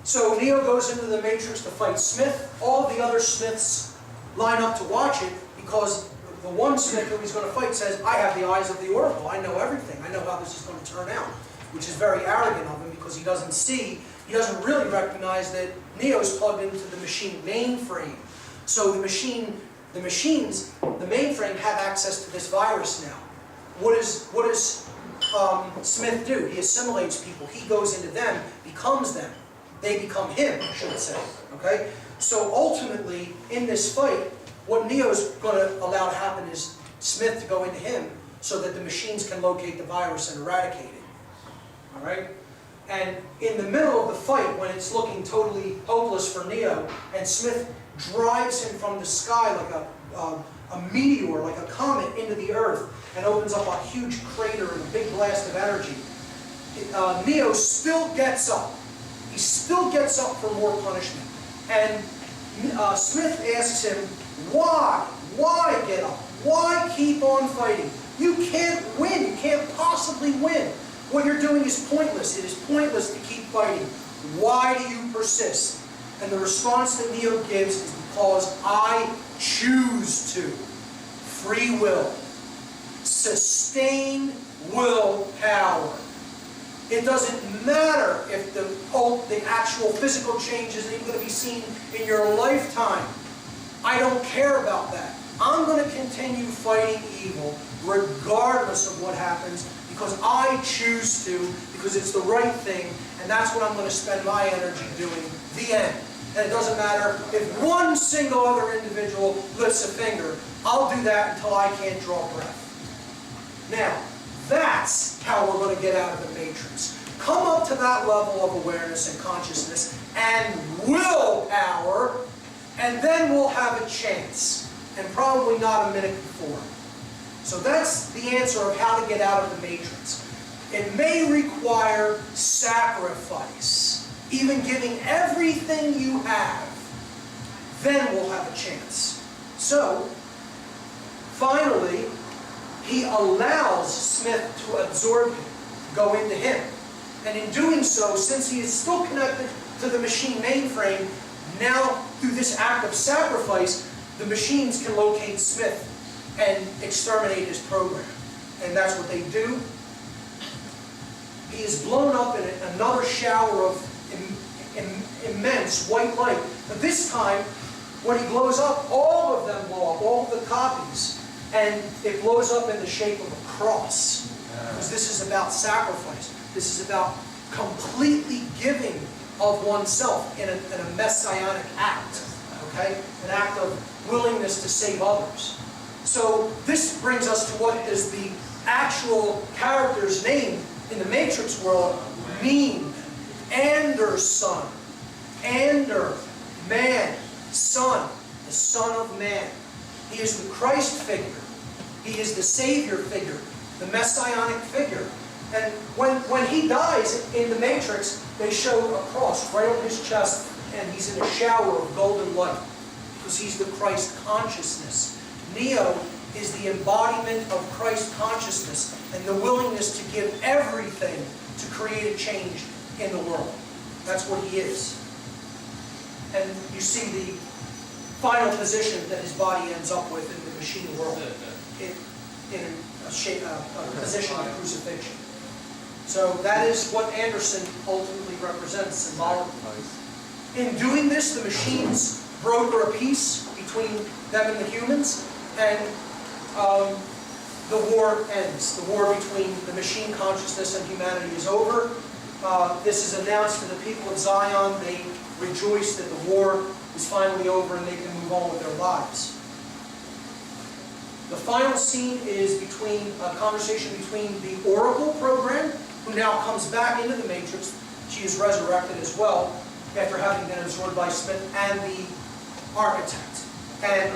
So Neo goes into the Matrix to fight Smith. All of the other Smiths line up to watch it, because the one Smith who he's going to fight says, I have the eyes of the Oracle. I know everything. I know how this is going to turn out. Which is very arrogant of him, because he doesn't see, he doesn't really recognize that Neo's plugged into the machine mainframe. So the machines, the mainframe have access to this virus now. What does Smith do? He assimilates people. He goes into them, becomes them. They become him, I should say. Okay? So ultimately, in this fight, what Neo's going to allow to happen is Smith to go into him so that the machines can locate the virus and eradicate it. All right? And in the middle of the fight, when it's looking totally hopeless for Neo, and Smith drives him from the sky like a meteor, like a comet, into the earth, and opens up a huge crater and a big blast of energy, Neo still gets up. He still gets up for more punishment. And Smith asks him, why? Why get up? Why keep on fighting? You can't win. You can't possibly win. What you're doing is pointless. It is pointless to keep fighting. Why do you persist? And the response that Neo gives is because I choose to. Free will. Sustained willpower. It doesn't matter if the actual physical change isn't even going to be seen in your lifetime. I don't care about that. I'm going to continue fighting evil regardless of what happens, because I choose to, because it's the right thing, and that's what I'm going to spend my energy doing. The end. And it doesn't matter if one single other individual lifts a finger. I'll do that until I can't draw breath. Now, that's how we're going to get out of the matrix. Come up to that level of awareness and consciousness and willpower, and then we'll have a chance. And probably not a minute before. So that's the answer of how to get out of the matrix. It may require sacrifice, even giving everything you have. Then we'll have a chance. So, finally, he allows Smith to absorb him, go into him. And in doing so, since he is still connected to the machine mainframe, now through this act of sacrifice, the machines can locate Smith and exterminate his program. And that's what they do. He is blown up in another shower of immense white light. But this time, when he blows up, all of them blow up, all of the copies. And it blows up in the shape of a cross. Because this is about sacrifice. This is about completely giving of oneself in a messianic act. Okay? An act of willingness to save others. So this brings us to what is the actual character's name in the Matrix world mean. Anderson. Ander, man, son, the Son of Man. He is the Christ figure. He is the Savior figure, the Messianic figure. And when he dies in the Matrix, they show a cross right on his chest, and he's in a shower of golden light. Because he's the Christ consciousness. Neo is the embodiment of Christ consciousness and the willingness to give everything to create a change in the world. That's what he is. And you see the final position that his body ends up with in the machine world, in a position of crucifixion. So that is what Anderson ultimately represents symbolically. In doing this, the machines broker a peace between them and the humans, and the war ends. The war between the machine consciousness and humanity is over. This is announced to the people of Zion. They rejoice that the war is finally over and they can move on with their lives. The final scene is a conversation between the Oracle program, who now comes back into the Matrix. She is resurrected as well, after having been absorbed by Smith, and the Architect. And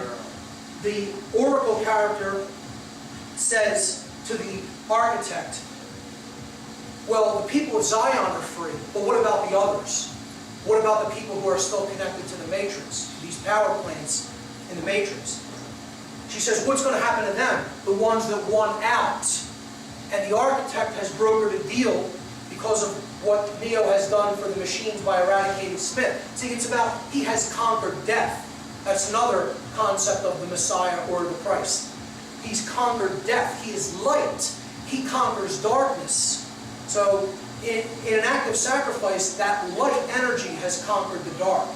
the Oracle character says to the Architect, well, the people of Zion are free, but what about the others? What about the people who are still connected to the Matrix, these power plants in the Matrix? She says, what's going to happen to them? The ones that won out. And the Architect has brokered a deal because of what Neo has done for the machines by eradicating Smith. See, it's about, he has conquered death. That's another concept of the Messiah or the Christ. He's conquered death. He is light. He conquers darkness. So, in an act of sacrifice, that light energy has conquered the dark.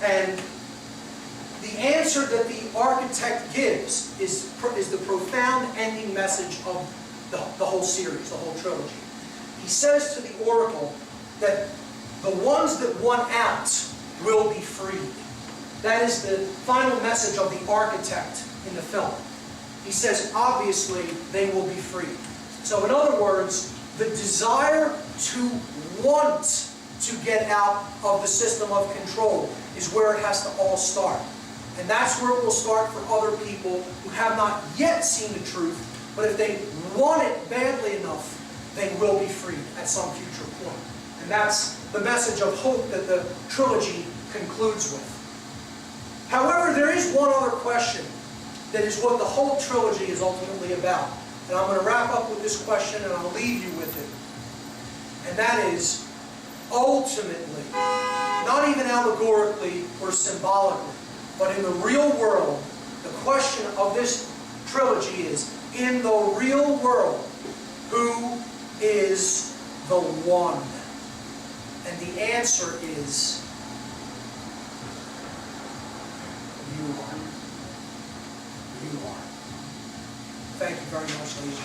And the answer that the Architect gives is the profound ending message of the whole series, the whole trilogy. He says to the Oracle that the ones that won out will be freed. That is the final message of the Architect in the film. He says, obviously, they will be freed. So in other words, the desire to want to get out of the system of control is where it has to all start. And that's where it will start for other people who have not yet seen the truth, but if they want it badly enough, they will be freed at some future point. And that's the message of hope that the trilogy concludes with. However, there is one other question that is what the whole trilogy is ultimately about. And I'm going to wrap up with this question and I'll leave you with it. And that is, ultimately, not even allegorically or symbolically, but in the real world, the question of this trilogy is, in the real world, who is the one? And the answer is, you are. You are. Thank you very much, ladies and gentlemen.